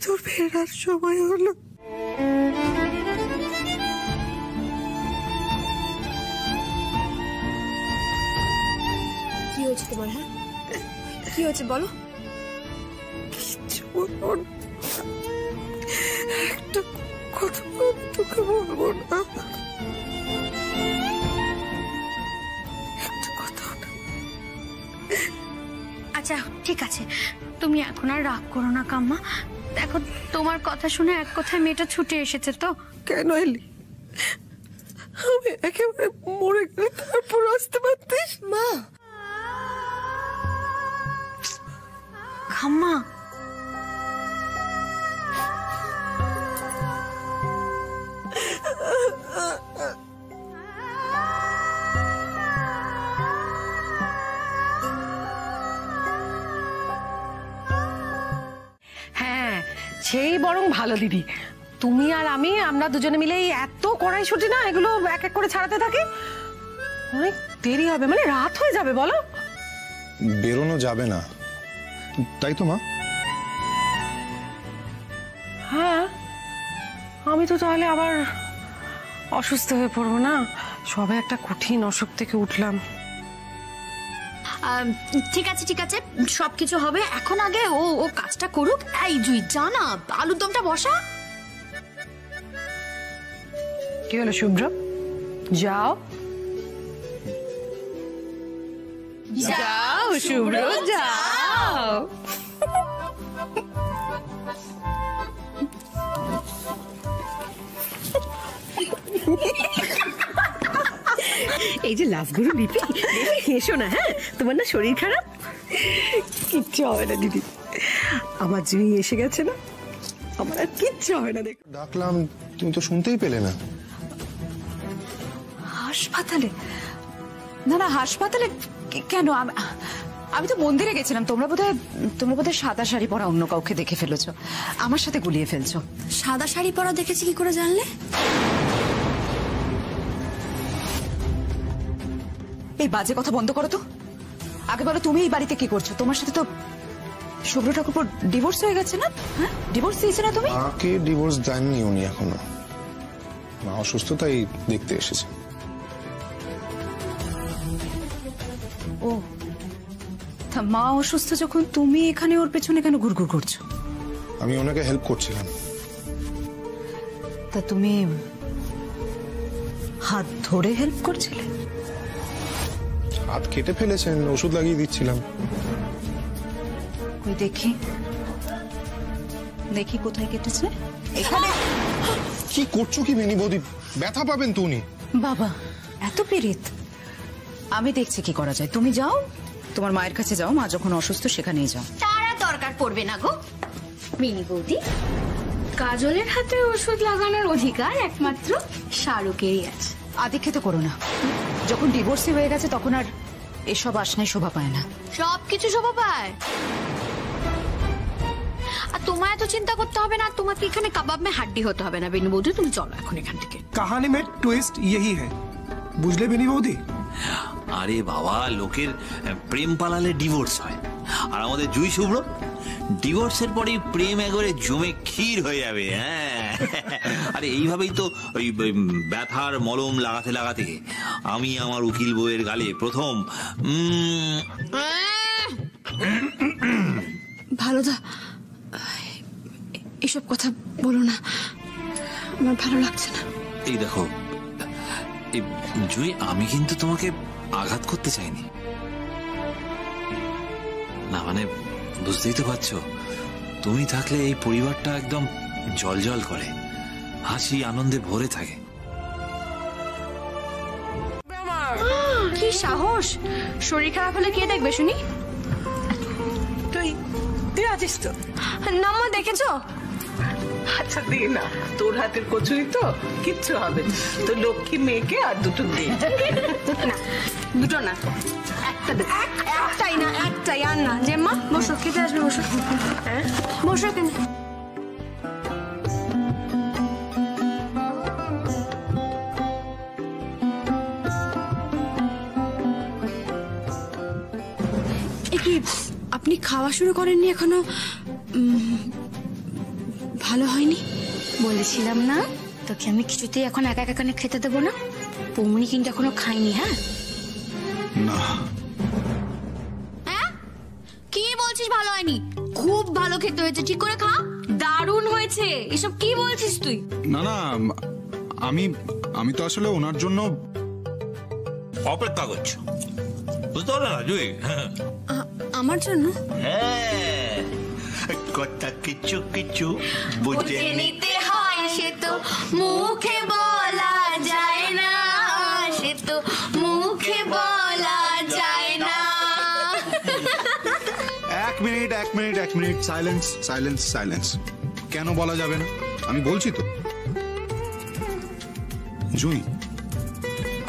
S7: তোর ফেরার সময় হলো।
S13: কি হয়েছে তোমার? হ্যাঁ, কি হয়েছে বলো?
S7: কিচ্ছু বলবো না, একটা কথা তোকে বলবো না, একটা কথা না।
S5: আচ্ছা ঠিক আছে, তুমি এখন আর রাগ করো না কাম্মা, দেখো তোমার কথা শুনে এক কথায় মেয়েটা ছুটে এসেছে তো।
S7: কেন এলি? আমি একেবারে মরে গেলে তারপর আসতে পারতিস।
S13: মা,
S5: কাম্মা,
S15: সেই বরং ভালো দিদি, তুমি আর আমরা দুজনে মিলে এত কড়াইশুঁটি না এগুলো এক এক করে ছাড়াতে থাকি, অনেক দেরি হবে, মানে রাত হয়ে যাবে। বলো
S12: বেরোনো যাবে না, তাই তো মা?
S15: হ্যাঁ, আমি তো তাহলে আবার অসুস্থ হয়ে পড়বো না? সবে একটা কঠিন অসুখ থেকে উঠলাম।
S5: ঠিক আছে ঠিক আছে, সবকিছু হবে, এখন আগে ও কাজটা করুক। এই জুই জানা, আলুর দমটা বসা।
S15: কি হলো শুভ্র, যাও যাও শুভ্র যাও। এই যে লাভগুরু লিপি, এসো না। হ্যাঁ, তোমার না শরীর খারাপ? কিচ্ছু হবে না দিদি, আমার জুই এসে গেছে না, আমার আর কিচ্ছু হবে না। দেখো
S12: ডাকলাম, তুমি তো শুনতেই পেলে না।
S16: হাসপাতালে? না না, হাসপাতালে কেন? আমি তো মন্দিরে গেছিলাম। তোমরা বোধহয় সাদা শাড়ি পরা অন্য কাউকে দেখে ফেলেছো, আমার সাথে গুলিয়ে ফেলছো।
S5: সাদা শাড়ি পরা দেখেছি কি করে জানলে?
S16: এই বাজে কথা বন্ধ করো তো। আগে বলো, তুমি এই বাড়িতে কি করছো? তোমার সাথে তো শুভ্র ঠাকুর ডিভোর্স হয়ে গেছে না? হ্যাঁ, ডিভোর্স দিয়েছে না তুমি?
S12: মাকে ডিভোর্স দেননি উনি এখনো, মা অসুস্থ তাই দেখতে এসেছে।
S16: ও, তা মা অসুস্থ যখন তুমি এখানে ওর পেছনে কেন ঘুরঘুর করছো?
S12: আমি ওনাকে হেল্প করছিলাম।
S16: তা তুমি হাত ধরে হেল্প করছিলে?
S12: হাত কেটে ফেলেছেন, ওষুধ লাগিয়ে দিচ্ছিলাম।
S16: ওই দেখি দেখি কোথায় কেটেছে। এখানে?
S12: কি করছো কি বেনি বৌদি, ব্যথা পাবেন তো উনি।
S16: বাবা এত পীড়িত, আমি দেখছি কি করা যায়। তুমি যাও, তোমার মায়ের কাছে যাও, মা যখন অসুস্থ সেখানেই যাও।
S5: তারা দরকার পড়বে না গো মিনি বৌদি, কাজলের হাতে ওষুধ লাগানোর অধিকার একমাত্র শাহরুখেরই আছে।
S16: আদিক্ষেত করো না, যখন ডিভোর্সি হয়ে গেছে তখন আর এসব আসনায় শোভা পায় না।
S5: সবকিছু শোভা পায়। আর তোমায় এত চিন্তা করতে হবে না, তোমাকে এখানে কাবাব মে হাড্ডি হতে হবে না। বেনু বৌদি তুমি চলো এখন এখান থেকে।
S17: कहानी में ट्विस्ट यही है, বুঝলে বেনি বৌদি?
S18: আরে বাবা, লোকের প্রেম পালালে ডিভোর্স হয়, আর আমাদের জুই শুভ্র ডিভোর্সের পরেই প্রেম একবারে জমে ক্ষীর হয়ে যাবে। হ্যাঁ, আরে এইভাবেই তো ওই ব্যথার মলম লাগাতে লাগাতে আমি আমার উকিল বউয়ের গালে প্রথম
S2: ভালোদা, এসব কথা বলো না, আমার ভালো লাগছে না।
S18: এই দেখো জুই, আমি কিন্তু তোমাকে আঘাত করতে চাইনি না, মানে বুঝতেই তো পারছো, তুমি থাকলে এই পরিবারটা একদম জল করে, হাসি আনন্দে ভরে থাকে।
S13: কি সাহস! শরীর খারাপ হলে কে দেখবে শুনি?
S7: তুই আছিস তো?
S13: না মা, দেখেছো?
S7: আচ্ছা দে না, তোর হাতের কচুরি তো কিচ্ছু হবে না। তো লক্ষ্মী মেয়েকে আর দুটো দে।
S13: না, দুটো না, একটা দে। একটাই না, একটাই, আর না। যে মা বসো, খেতে আসবে, বসো। হ্যাঁ বসো কেন?
S2: কি আপনি খাওয়া শুরু করেননি এখনো? ভালো হয়নি?
S5: বলেছিলাম না তোকে আমি কিছুতেই এখন একা একা খেতে দেবো না। পৌমনি কিন্তু এখনো খাইনি। হ্যাঁ
S12: না।
S5: কি বলছিস ভালো হয়নি? খুব ভালো খেতে হয়েছে, ঠিক করে খা। দারুণ হয়েছে। এসব কি বলছিস তুই?
S3: না না, আমি তো আসলে ওনার জন্য
S18: অপেক্ষা করছো, বুঝতে পারো না জুই?
S2: আমার জন্য?
S18: হ্যাঁ, কথা কিছু কিছু বুঝে
S5: নিতে হয়, সে তো মুখে বলা যায় না, সে তো মুখে বলা যায় না।
S3: এক মিনিট, সাইলেন্স। কেন বলা যাবে না? আমি বলছি তো। জুই,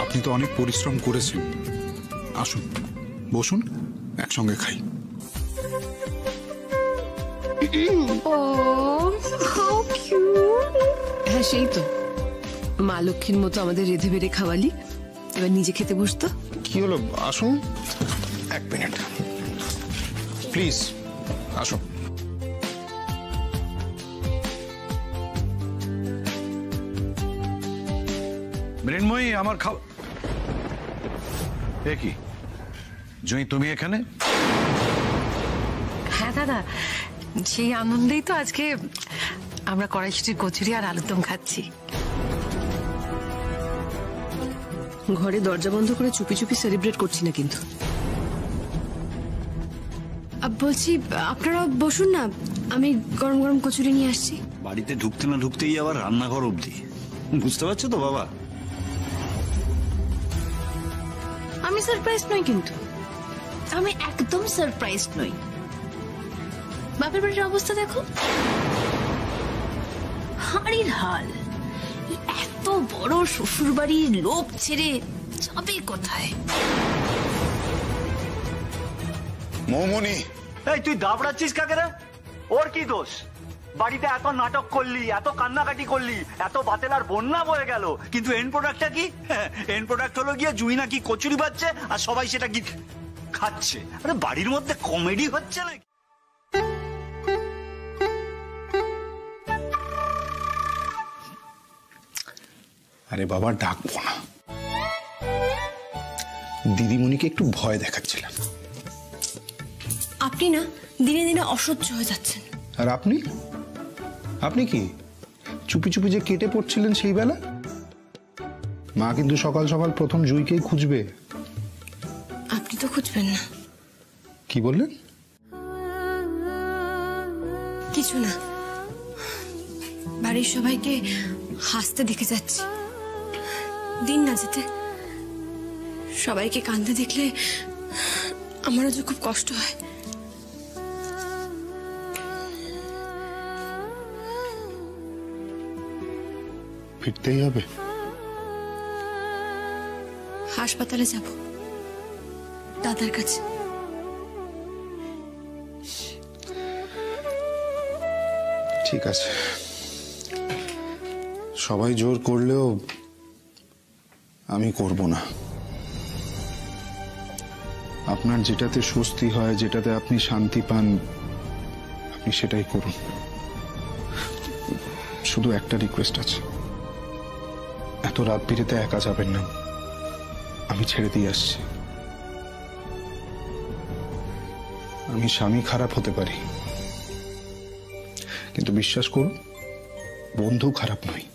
S3: আপনি তো অনেক পরিশ্রম করেছেন, আসুন বসুন, একসঙ্গে খাই।
S5: ও
S15: হ্যাঁ সেই তো, মা লক্ষ্মীর মতো আমাদের রেঁধে বেড়ে খাওয়ালি, এবার নিজে খেতে বসতো।
S12: কি হলো, আসুন। এক মিনিট প্লিজ, আসুন।
S6: মৃন্ময়ী, আমার খাওয়া। এ কি জুঁই, তুমি এখানে?
S19: হ্যাঁ দাদা, সেই আনন্দেই তো আজকে আমরা কড়াইশুটির কচুরি আর আলুর দম খাচ্ছি।
S15: ঘরে দরজা বন্ধ করে চুপি চুপি সেলিব্রেট করছি না কিন্তু।
S13: বলছি আপনারা বসুন না, আমি গরম গরম কচুরি নিয়ে আসছি।
S4: বাড়িতে ঢুকতে না ঢুকতেই আবার রান্নাঘর অবধি, বুঝতে পারছো তো বাবা?
S5: আমি সারপ্রাইজ নই, কিন্তু আমি একদম সারপ্রাইজ নই। বাপের বাড়ির অবস্থা দেখো, হাড়ির হাল। এত বড় শ্বশুর বাড়ির লোক ছেড়ে যাবে কোথায়?
S1: মৌমনি,
S4: এই তুই দাবড়াচ্ছিস কাকে রে? ওর কি দোষ? বাড়িতে এত নাটক করলি, এত কান্নাকাটি করলি, এত বাতেলার বন্যা বয়ে গেল, কিন্তু এন্ড প্রোডাক্টটা কি? এন্ড প্রোডাক্ট হলো গিয়ে জুই নাকি কচুরি বাচ্ছে আর সবাই সেটা কি খাচ্ছে। আরে বাড়ির মধ্যে কমেডি হচ্ছে না?
S12: আরে বাবা, ডাকবো না, দিদিমণিকে একটু ভয় দেখাচ্ছিলাম।
S13: আপনি না দিনে দিনে অসহ্য হয়ে যাচ্ছেন।
S12: আর আপনি আপনি কি চুপি চুপি যে কেটে পড়ছিলেন সেই বেলা? মা কিন্তু সকাল সকাল প্রথম জুইকেই খুঁজবে।
S13: আপনি তো খুঁজবেন না।
S12: কি বললেন?
S13: কিছু না, বাড়ির সবাইকে হাসতে দেখে যাচ্ছি। দিন না যেতে সবাইকে কাঁদতে দেখলে আমারও যে খুব কষ্ট হয়।
S12: ফিরতেই হবে।
S13: হাসপাতালে যাব, দাদার কাছে।
S12: ঠিক আছে, সবাই জোর করলেও আমি করব না। আপনার যেটাতে স্বস্তি হয়, যেটাতে আপনি শান্তি পান, আপনি সেটাই করুন। শুধু একটা রিকোয়েস্ট আছে, এত রাত বিরেতে একা যাবেন না, আমি ছেড়ে দিয়ে আসছি। আমি স্বামী খারাপ হতে পারি, কিন্তু বিশ্বাস করুন বন্ধু খারাপ নয়।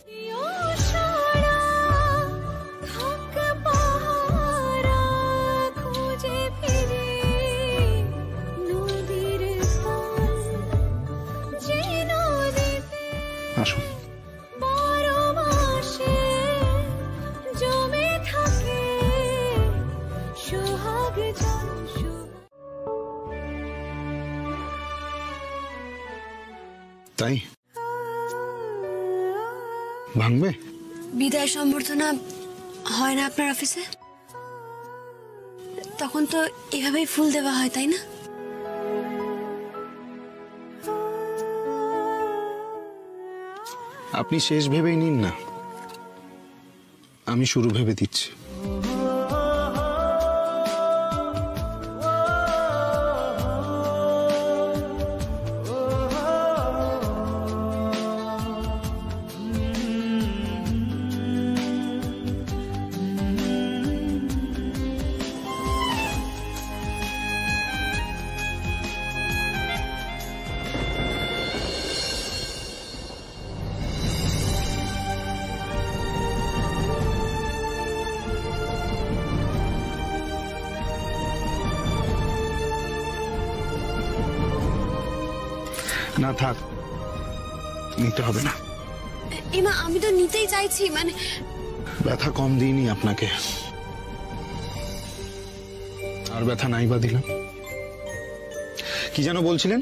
S12: আসুন। তাই ভাঙবে?
S13: বিদায় সম্বর্ধনা হয় না আপনার অফিসে? তখন তো এভাবেই ফুল দেওয়া হয়, তাই না?
S12: আপনি শেষ ভেবেই নিন না, আমি শুরু ভেবে দিচ্ছি। না থাক, নিতে হবে না।
S13: এমা, আমি তো নিতেই চাইছি, মানে
S12: ব্যথা কম দিইনি আপনাকে, আর ব্যথা নাই বা দিলাম। কি যেন বলছিলেন?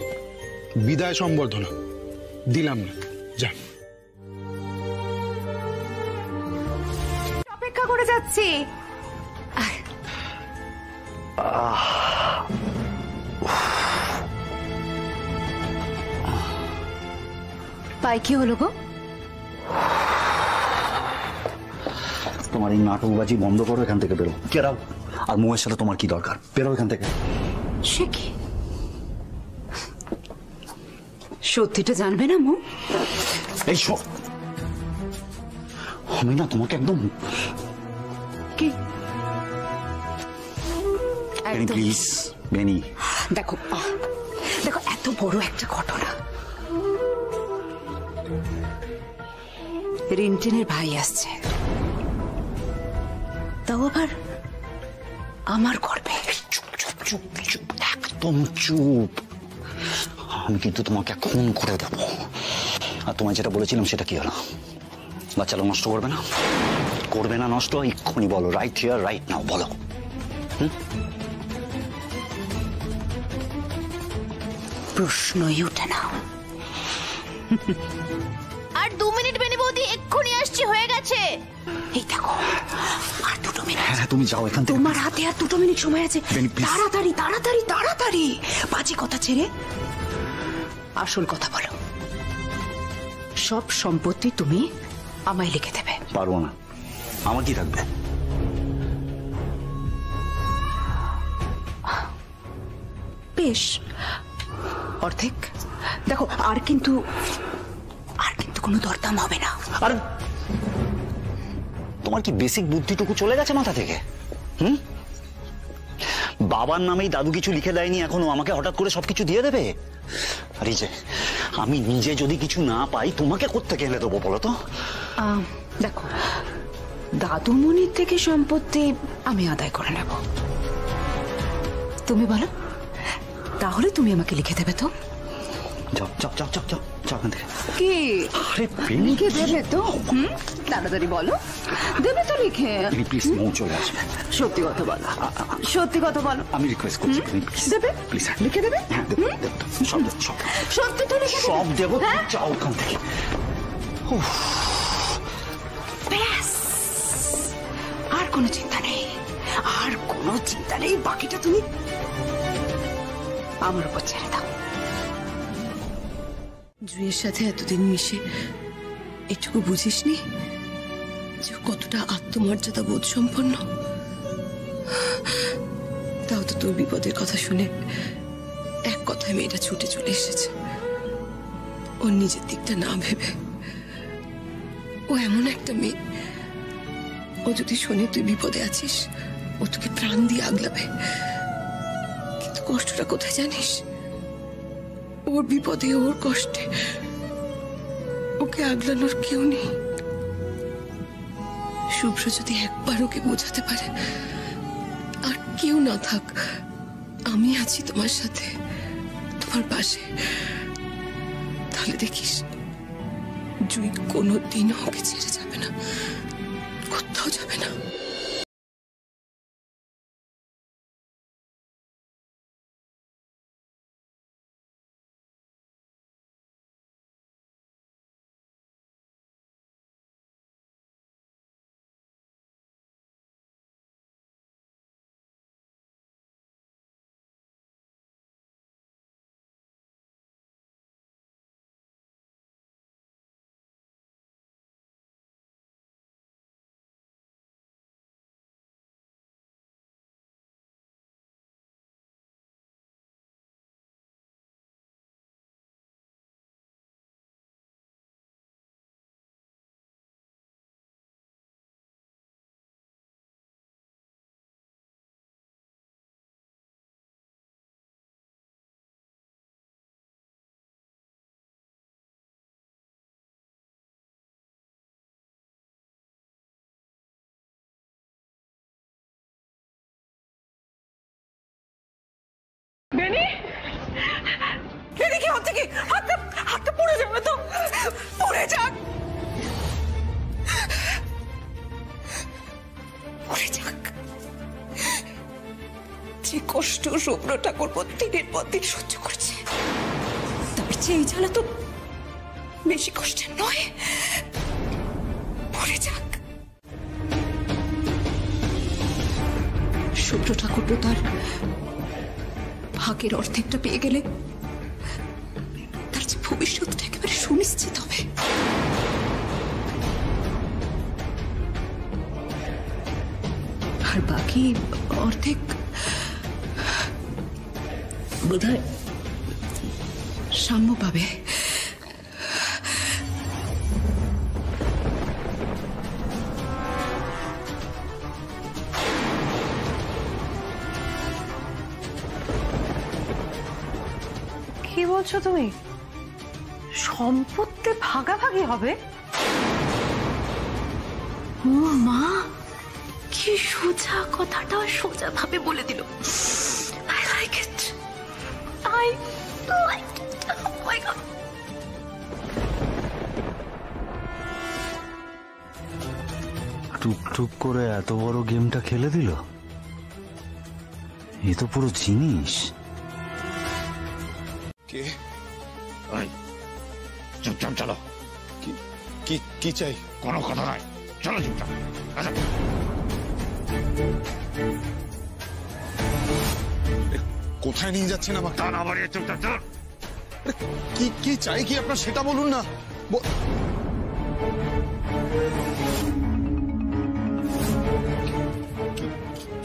S12: বিদায় সম্বর্ধনা দিলাম না, যা।
S16: অপেক্ষা করে যাচ্ছি। পায়ে কি হলো গো?
S20: তোমার এই নাটকবাজি বন্ধ করো, এখান থেকে বেরো। কেরাও। আর মোয়ের সাথে তোমার কি দরকার? বেরো এখান থেকে।
S16: সে কি সত্যিটা জানবে না মো?
S20: এই আমি না তোমাকে একদম
S16: কি
S20: প্লিজ বেনি।
S16: দেখো দেখো, এত বড় একটা ঘটনা, রিন্টেনের ভাই আসছে, তাও আবার আমার গর্বে।
S20: চুপ চুপ চুপ চুপ, একদম চুপ। আমি কিন্তু তোমাকে খুন করে দেব। আর তোমায় যেটা বলেছিলাম সেটা কি হলো? বাচ্চারা নষ্ট করবে না? করবে না নষ্ট? এক্ষুনি বলো, রাইট হিয়ার রাইট নাও বলো।
S16: প্রশ্নই ওঠে না।
S5: আর 2 মিনিট বেনি বৌদি, এক্ষুনি আসছি, হয়ে গেছে।
S16: এই দেখো, আর 2 মিনিট।
S20: হ্যাঁ তুমি যাও এখান থেকে।
S16: তোমার হাতে আর 2 মিনিট সময় আছে। তাড়াতাড়ি তাড়াতাড়ি তাড়াতাড়ি, বাজে কথা ছেড়ে আসল কথা বলো। সব সম্পত্তি তুমি আমায় লিখে দেবে।
S20: পারবো না। আমার কি থাকবে?
S16: বেশ, অর্ধেক। দেখো, আর কিন্তু কোনো দরদাম হবে না।
S20: আর তোমার কি বেসিক বুদ্ধিটুকু চলে গেছে মাথা থেকে? বাবার নামেই দাদু কিছু লিখে দেয়নি এখনো, আমাকে হঠাৎ করে সবকিছু দিয়ে দেবে? আর এই যে আমি নিজে যদি কিছু না পাই, তোমাকে কোত্থেকে এনে দেবো বলো তো?
S16: দেখো, দাদুমণির থেকে সম্পত্তি আমি আদায় করে নেব। তুমি বলো, তাহলে তুমি আমাকে লিখে দেবে তো?
S20: যাও যাও যাও যাও যাও যাও এখান থেকে।
S16: কি
S20: লিখে
S16: দেবে তো? তাড়াতাড়ি বলো, দেবে তো লিখে?
S20: প্লিজ মৌ চলে আসবে।
S16: সত্যি কথা বলো, সত্যি কথা বলো।
S20: আমি রিকোয়েস্ট করছি,
S16: দেবে?
S20: প্লিজ
S16: লিখে দেবে?
S20: হ্যাঁ দেবো দেবো, সব দেবো, সব
S16: সত্যি তো লিখে
S20: সব দেবো। যাও ওখান থেকে।
S16: ব্যাস, আর কোনো চিন্তা নেই, আর কোনো চিন্তা নেই। বাকিটা তুমি আমার উপর ছেড়ে দাও।
S2: জুয়ের সাথে এতদিন মিশে এটুকু বুঝিসনি যে কতটা আত্মমর্যাদা বোধ সম্পন্ন? তাও তো তোর বিপদের কথা শুনে এক কথায় মেয়েটা ছুটে চলে এসেছে, ওর নিজের দিকটা না ভেবে। ও এমন একটা মেয়ে, ও যদি শোনে তুই বিপদে আছিস, ও তোকে প্রাণ দিয়ে আগলাবে। কিন্তু কষ্টটা কোথায় জানিস? ওর বিপদে, ওর কষ্টে ওকে আগলানোর কেউ নেই। শুভ্র যদি একবার ওকে বোঝাতে পারে, আর কেউ না থাক, আমি আছি তোমার সাথে, তোমার পাশে, তাহলে দেখিস জুই কোনোদিনও ওকে ছেড়ে যাবে না, কোথাও যাবে না।
S7: বেনি, এদিকে হচ্ছে কি? হাতটা পড়ে যাবে তো, পড়ে যাক, পড়ে যাক। যে কষ্ট শুভ্র ঠাকুর দিনের পর দিন সহ্য করছে, তার চেয়ে এই জ্বালা তো বেশি কষ্টের নয়। পড়ে যাক। শুভ্র ঠাকুর তো তার ভাগের অর্ধেকটা পেয়ে গেলে তার যে ভবিষ্যৎটা একেবারে
S16: সুনিশ্চিত হবে। আর বাকি অর্ধেক বোধহয় সাম্য পাবে।
S19: কি বলছো তুমি? সম্পত্তি ভাগাভাগি হবে?
S5: ও মা, কি সোজা কথাটা সোজা ভাবে বলে দিল। I like it. I like it. Oh my God.
S20: টুকটুক করে এত বড় গেমটা খেলে দিল। এ তো পুরো জিনিস।
S3: কে?
S1: চুপচাপ চলো।
S3: কি চাই?
S1: কোনো কথা নাই, চলো চুপচাপ।
S3: কোথায় নিয়ে যাচ্ছেন আমাকে?
S1: তা না বাড়িয়ে চুপচাপ চল।
S3: কি চাই কি আপনার সেটা বলুন না।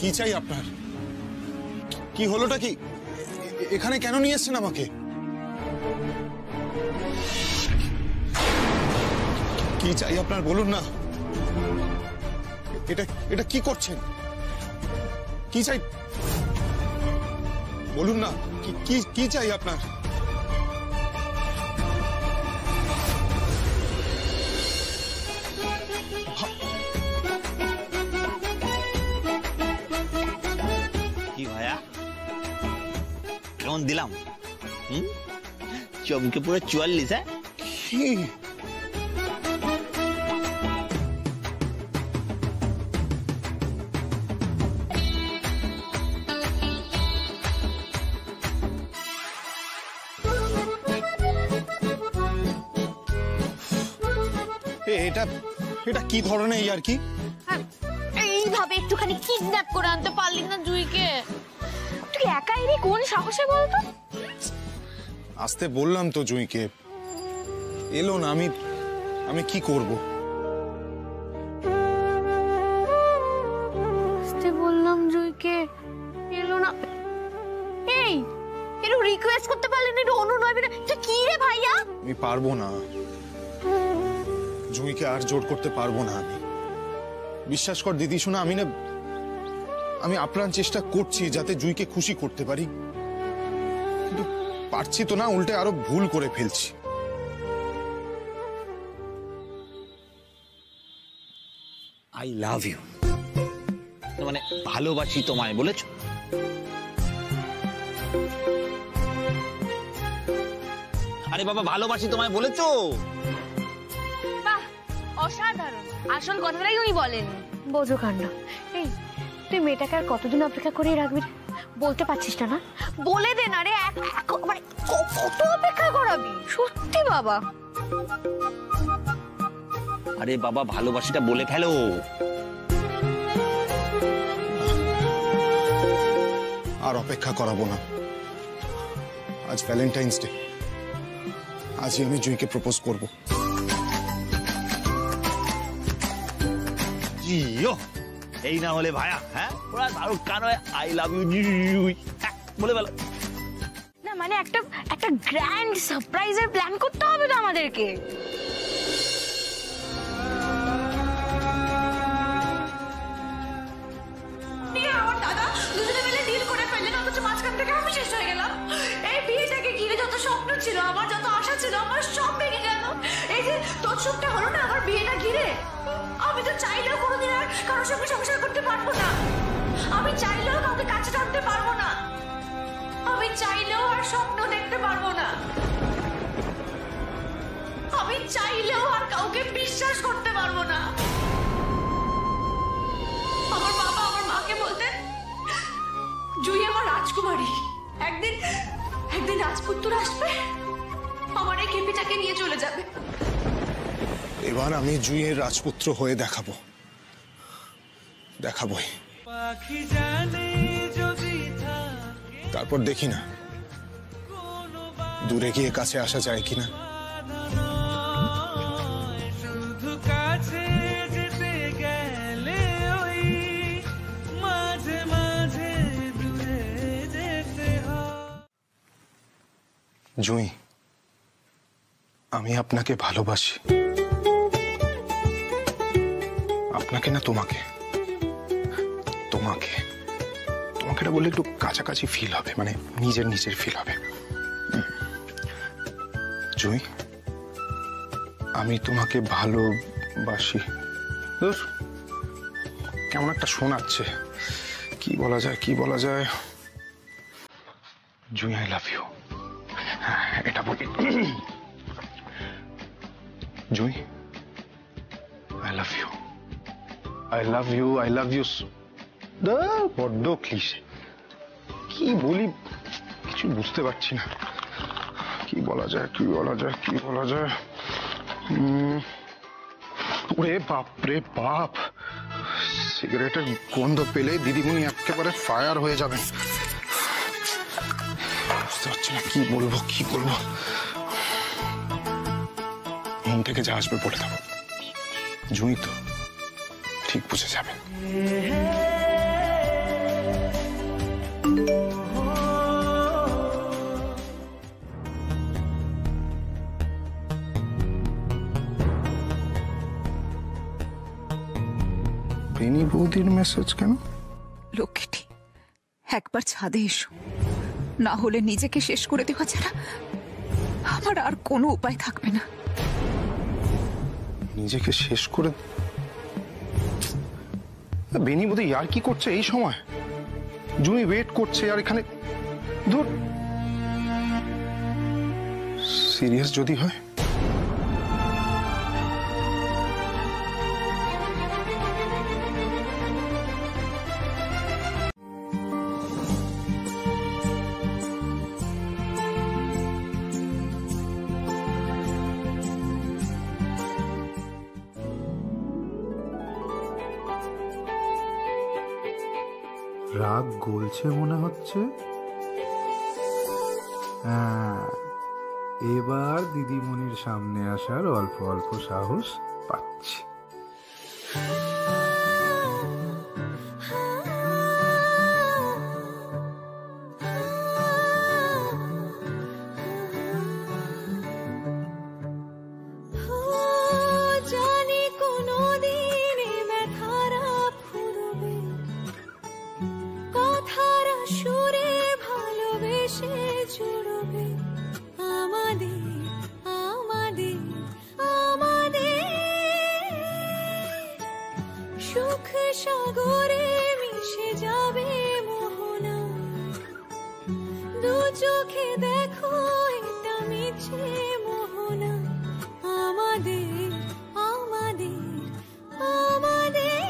S3: কি চাই আপনার? কি হলোটা কি? এখানে কেন নিয়ে এসছেন আমাকে? কি চাই আপনার বলুন না। এটা কি করছেন? কি চাই বলুন না। কি চাই আপনার?
S18: কি ভাইয়া, কেমন দিলাম? চমকে পুরো 44। হ্যাঁ
S3: কি? এটা কি ধরনের আর কি?
S5: এইভাবে একটুখানি কিডন্যাপ করে আনতে পারলি না জুইকে? তুই একা এলি কোন সাহসে বলতো?
S3: আসতে বললাম তো জুইকে, এলো না। আমি কি করব?
S5: আসতে বললাম জুইকে, এলো না। এই একটু রিকোয়েস্ট করতে পারলি না? একটু অনুনয় বিনয়। তুই কি রে ভাইয়া?
S3: আমি পারবো না জুইকে, আর জোর করতে পারবো না আমি। বিশ্বাস কর দিদি, শোনা, আমি আপ্রাণ চেষ্টা করছি যাতে জুইকে খুশি করতে পারি, কিন্তু পারছি তো না, উল্টে আরো ভুল করে ফেলছি।
S18: আই লাভ ইউ, মানে ভালোবাসি তোমায় বলেছো? আরে বাবা, ভালোবাসি তোমায় বলেছো?
S5: অসাধারণ। আসল কথাটাই উনি বলেন। বোঝো কাণ্ড। এই তুই মেয়েটাকে আর কতদিন অপেক্ষা করে রাখবি? বলতে পারছিস না? বলে দে না রে। মানে কত অপেক্ষা করাবি? সত্যি বাবা।
S18: আরে বাবা, ভালোবাসিটা বলে ফেলো।
S3: আর অপেক্ষা করাবো না। আজ ভ্যালেন্টাইন্স ডে, আজই আমি জুইকে প্রপোজ করবো।
S18: এই না হলে ভাইয়া, হ্যাঁ ওরা শাহরুখ খান হয়ে আই লাভ ইউ বলে ফেলো
S5: না। মানে একটা গ্র্যান্ড সারপ্রাইজের প্ল্যান করতে হবে তো আমাদেরকে।
S2: আমার দাদা দুজনে মিলে ডিল করে ফেললেন, অথচ মাঝখান থেকে আমি শেষ হয়ে গেলাম। এই বিয়েটাকে ঘিরে যত স্বপ্ন ছিল আমার, যত আশা ছিল আমার, সব ভেঙে গেল। এই যে তোর সুখটা হলো না আমার বিয়েটা ঘিরে, আমি তো চাইলেও কোনোদিন আর কারোর সঙ্গে সংসার করতে পারবো না। আমি চাইলেও কাউকে কাছে টানতে পারবো না। আমি চাইলেও আর স্বপ্ন দেখতে পারবো না। আমি চাইলেও আর কাউকে বিশ্বাস করতে পারবো না। আমার বাবা আমার মাকে বলতেন, জুই আমার রাজকুমারী, একদিন রাজপুত্র আসবে, আমার এই খেপিটাকে নিয়ে চলে যাবে।
S3: এবার আমি জুইয়ের রাজপুত্র হয়ে দেখাবোই। তারপর দেখি না দূরে গিয়ে কাছে আসা যায় কিনা। জুঁই, আমি আপনাকে ভালোবাসি। আপনাকে না, তোমাকে তোমাকে তোমাকে এটা বললে একটু কাছাকাছি ফিল হবে, মানে নিজের নিজের ফিল হবে। জুঁই, আমি তোমাকে ভালোবাসি। ধুর, কেমন একটা শোনাচ্ছে। কি বলা যায়, কি বলা যায়? জুঁই, আই লাভ ইউ। এটা বলি। Jui, I love you, I love you, I love you. বড্ড ক্লিশে। কি বলি কিছু বুঝতে পারছি না। কি বলা যায়, কি বলা যায়, কি বলা যায়? ওরে বাপ রে বাপ, সিগারেটের গন্ধ পেলে দিদিমণি একেবারে ফায়ার হয়ে যাবে। বুঝতে পারছি না কি বলবো, কি বলবো। মন থেকে যা আসবে বলে দেবো। জুঁই তো ঠিক বুঝে যাবে। বেনি বৌদির মেসেজ কেন?
S21: লক্ষ্মীটি, একবার ছাদে এসো, না হলে নিজেকে শেষ করে দেওয়া ছাড়া আমার আর কোনো উপায় থাকবে না।
S3: নিজেকে শেষ করে? বেনি বৌদি আর কি করছে এই সময়? জুঁই ওয়েট করছে আর এখানে। ধুর, সিরিয়াস যদি হয়?
S12: রাগ গলছে মনে হচ্ছে। হ্যাঁ, এবার দিদিমণির সামনে আসার অল্প অল্প সাহস পাচ্ছি।
S22: সুখ সাগরে মিশে যাবে মোহনা, দু চোখে দেখো এটা মিছে মোহনা। আমাদের আমাদের আমাদের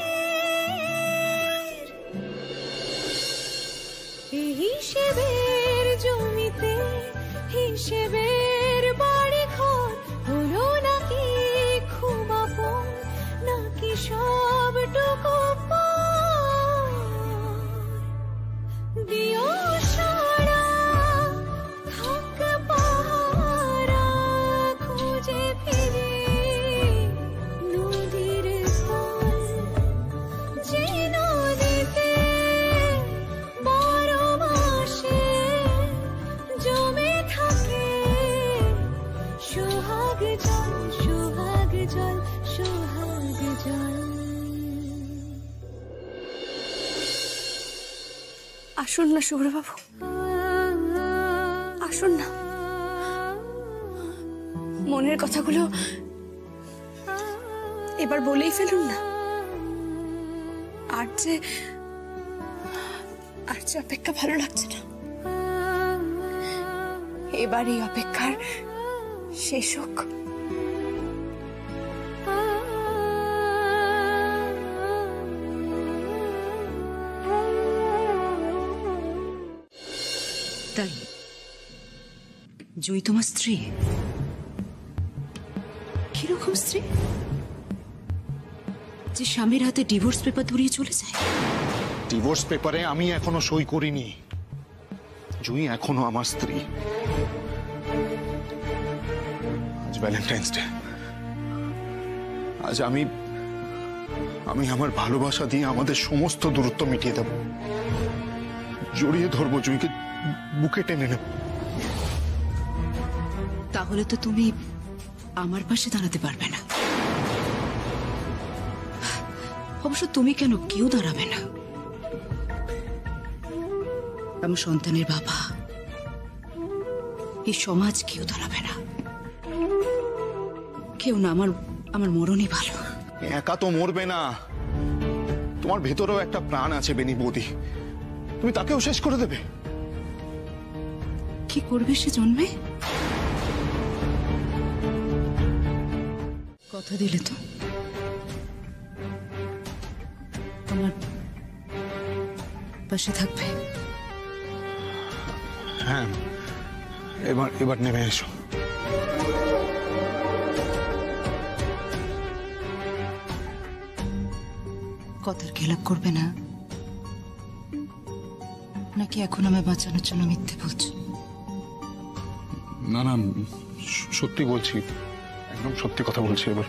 S22: হিসেবের জমিতে হিসেবের বাড়ি ঘর হলো নাকি খুব আপন, নাকি সবটুকু দিও সারা, থাক পাহারা খুঁজে ফিরে নদীর স্থল, যে নদীতে 12 মাসে জমে থাকে সোহাগ জল, সোহাগ জল, সোহাগ জল।
S2: আসুন না শুভ্রবাবু, আসুন না। মনের কথাগুলো এবার বলেই ফেলুন না। আর যে অপেক্ষা ভালো লাগছে না। এবার এই অপেক্ষার শেষ হোক।
S16: তাই জুঁই তোমার স্ত্রী? কিরকম স্ত্রী যে স্বামীর হাতে ডিভোর্স পেপার ধরিয়ে চলে যায়?
S3: ডিভোর্স পেপারে আমি এখনো সই করিনি। জুঁই এখনো আমার স্ত্রী। আজ ভ্যালেন্টাইন্স ডে। আজ আমি আমার ভালোবাসা দিয়ে আমাদের সমস্ত দূরত্ব মিটিয়ে দেব। জড়িয়ে ধরবো জুঁইকে, বুকে টেনে নেব।
S16: তাহলে তো তুমি আমার পাশে দাঁড়াতে পারবে না। অবশ্য তুমি কেন, কেউ দাঁড়াবে না। আমার সন্তানের বাবা, এই সমাজ কেউ দাঁড়াবে না, কেউ না। আমার মরণই ভালো।
S3: একা তো মরবে না, তোমার ভেতরেও একটা প্রাণ আছে বেনি বৌদি, তুমি তাকেও শেষ করে দেবে।
S16: কি করবে সে জন্মে? কথা দিলে তো আমার পাশে থাকবে?
S3: হ্যাঁ, এবার নেমে এসো।
S16: কথার খেলাপ করবে না নাকি এখন আমায় বাঁচানোর জন্য মিথ্যে বলছো?
S3: না না, সত্যি বলছি, একদম সত্যি কথা বলছি। এবার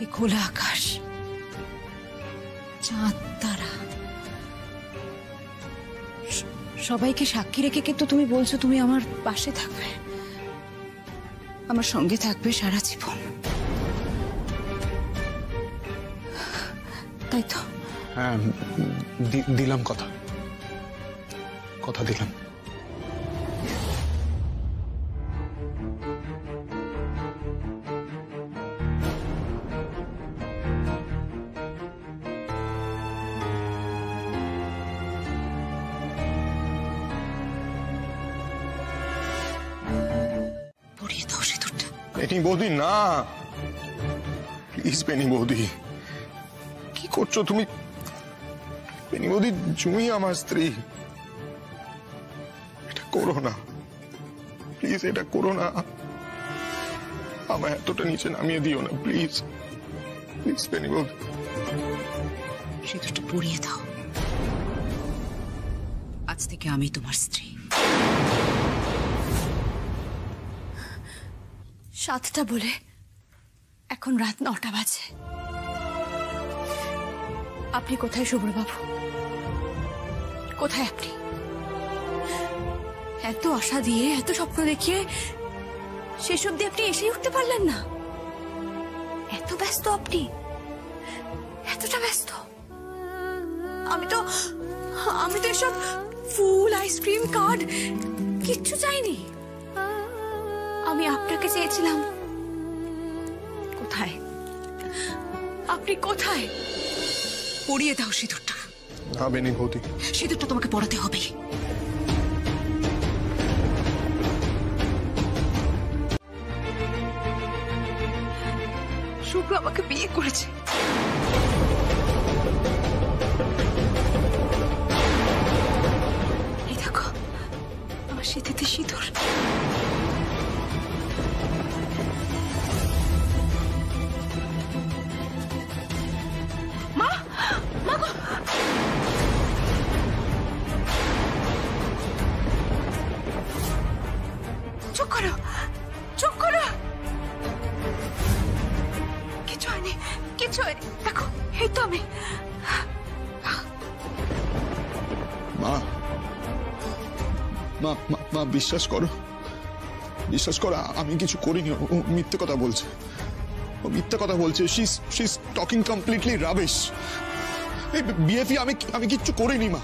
S16: এই খোলা আকাশ, চাঁদ, তারা, সবাইকে সাক্ষী রেখে কিন্তু তুমি বলছো তুমি আমার পাশে থাকবে, আমার সঙ্গে থাকবে সারা জীবন, তাই তো?
S3: হ্যাঁ, দিলাম কথা দিলাম।
S16: পড়িয়ে দাও সিঁদুরটা।
S3: বেনি বৌদি না, প্লিজ বেনি বৌদি, কি করছো তুমি? বেনি বৌদি, জুঁই আমার স্ত্রী, এটা করো না প্লিজ, এটা করো না। আমায় এতটা নিচে নামিয়ে দিও না প্লিজ, প্লিজ বেনি বৌদি।
S16: সিঁদুরটা পড়িয়ে দাও। আজ থেকে আমি তোমার স্ত্রী।
S2: 7টা বলে এখন রাত 9টা বাজে। আপনি কোথায় শুভ্রবাবু? কোথায় আপনি? এত আশা দিয়ে, এত স্বপ্ন দেখিয়ে শেষ অব্দি আপনি এসেই উঠতে পারলেন না? এত ব্যস্ত আপনি, এতটা ব্যস্ত। আমি তো এসব ফুল, আইসক্রিম, কার্ড কিচ্ছু চাইনি। আমি আপনাকে চেয়েছিলাম। কোথায় আপনি? কোথায়?
S16: পড়িয়ে দাও সিঁদুরটা।
S3: না বেনি বৌদি,
S16: সিঁদুরটা তোমাকে পড়াতে হবে। শুভ্র আমাকে বিয়ে করেছে। এই দেখো আমার সিঁথিতে সিঁদুর। মা, মা গো! চুপ করো, চুপ করো। কিছু হয়নি, কিছু হয়নি। দেখো, এই তো আমি।
S3: মা, বিশ্বাস করো, বিশ্বাস করো, আমি কিছু করিনি। ও মিথ্যে কথা বলছে, ও মিথ্যে কথা বলছে। She is talking completely rubbish. এই বিয়ে আমি কিচ্ছু করিনি মা,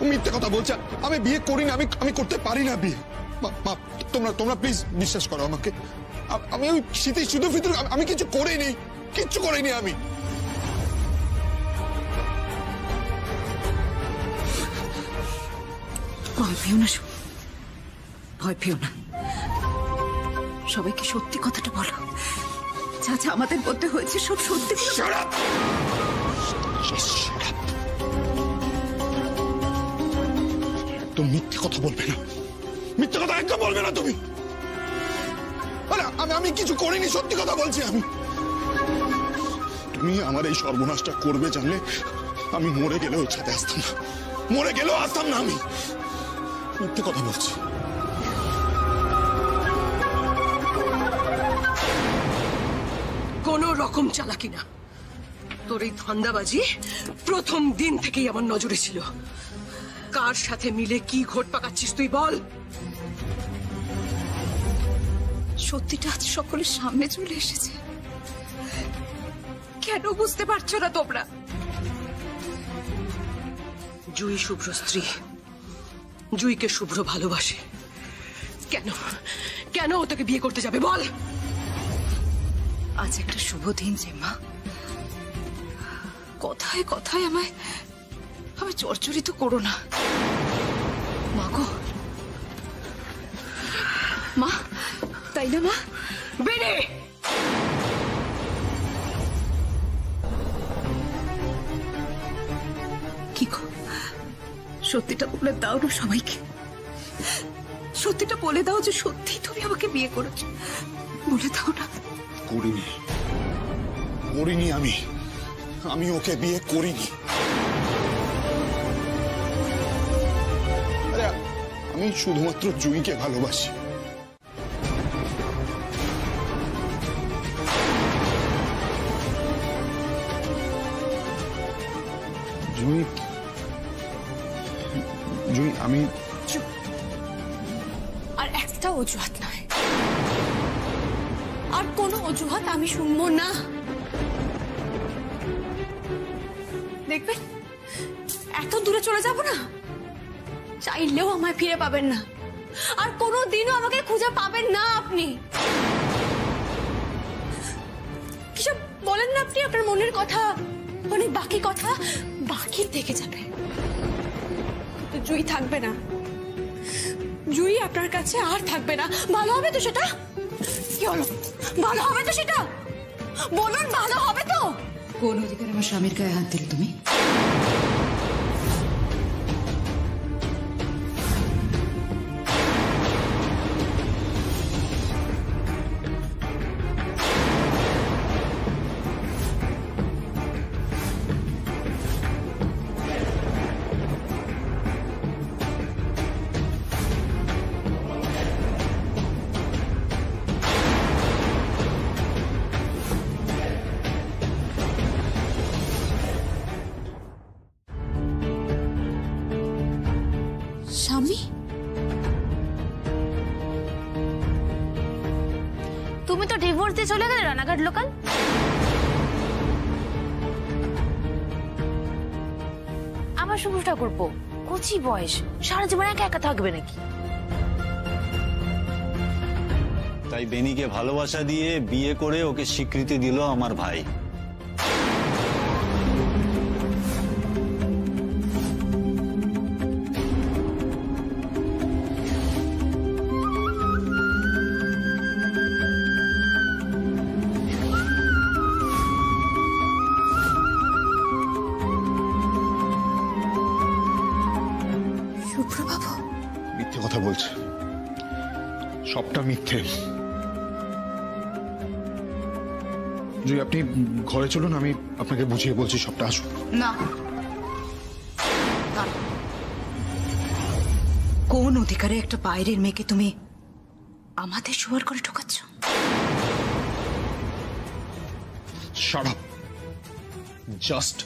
S3: ও মিথ্যে কথা বলছে। আমি বিয়ে করিনি, আমি করতে পারি না বিয়ে। মা, তোমরা প্লিজ বিশ্বাস করো আমাকে। আমি ওই শীতে শুধু ফিতুর, আমি কিছু করিনি, কিচ্ছু করিনি আমি।
S16: ভয় পেও না, ভয় পেও না। সবাইকে সত্যি কথাটা বলো। যা যা আমাদের মধ্যে হয়েছে সব সত্যি।
S3: তুমি মিথ্যে কথা বলবে না, মিথ্যে কথা একদম বলবে না তুমি। আমি কিছু করিনি, সত্যি কথা বলছি আমি। তুমি আমার এই সর্বনাশটা করবে জানলে আমি মরে গেলেও ছাদে আসতাম না, মরে গেলেও আসতাম না। আমি মিথ্যে কথা বলছি।
S15: কোন রকম চালাকি না, তোর এই ধান্দাবাজি প্রথম দিন থেকেই আমার নজরে ছিল। কার সাথে মিলে কি ঘোট পাকাচ্ছিস তুই বল।
S21: সত্যিটা আজ সকলের সামনে চলে এসেছে। কেন বুঝতে পারছো না তোমরা?
S15: জুই শুভ্র স্ত্রী, জুইকে শুভ্র ভালোবাসে। কেন কেন ও তোকে বিয়ে করতে যাবে বল?
S21: আজ একটা শুভ দিন যে মা, কথায় কথায় আমায় জর্জরিত করো না। মা গো, মা, তাই না মা?
S15: বেরে
S21: কি গো, সত্যিটা বলে দাও না সবাইকে। সত্যিটা বলে দাও যে সত্যি তুমি আমাকে বিয়ে করেছো। বলে দাও না।
S3: করিনি আমি ওকে বিয়ে করিনি। আরে আমি শুধুমাত্র জুইকে ভালোবাসি। জুই আমি
S2: আর একটা অজুহাত নয়, আর কোনো অজুহাত আমি শুনবো না। দেখবেন এত দূরে চলে যাব না, চাইলেও আমায় ফিরে পাবেন না, আর কোনো দিনও আমাকে খুঁজে পাবেন না আপনি। কিসব বলেন না আপনি আপনার মনের কথা, অনেক বাকি কথা বাকি থেকে যাবে, কিন্তু জুই থাকবে না। জুই আপনার কাছে আর থাকবে না। ভালো হবে তো সেটা? কি হলো, ভালো হবে তো সেটা? বলুন, ভালো হবে তো?
S21: কোন অধিকারে আমার স্বামীর গায়ে হাত দিলে তুমি?
S2: স্বামী,
S5: তুমি তো ডিভোর্স দিয়ে চলে গেলে রানাঘাট লোকাল। আমার শুভ ঠাকুরপো, কচি বয়স, সারা জীবন একা একা থাকবে নাকি?
S8: তাই বেনিকে ভালোবাসা দিয়ে বিয়ে করে ওকে স্বীকৃতি দিল আমার ভাই।
S2: শুভ্রবাবু
S3: মিথ্যে কথা বলছে, সবটা মিথ্যে। জুই আপনি ঘরে চলুন, আমি আপনাকে বুঝিয়ে বলছি সবটা। আসুন।
S21: না, কোন অধিকারে একটা বাইরের মেয়েকে তুমি আমাদের শোয়ার করে ঢোকাচ্ছ?
S3: Shut up, just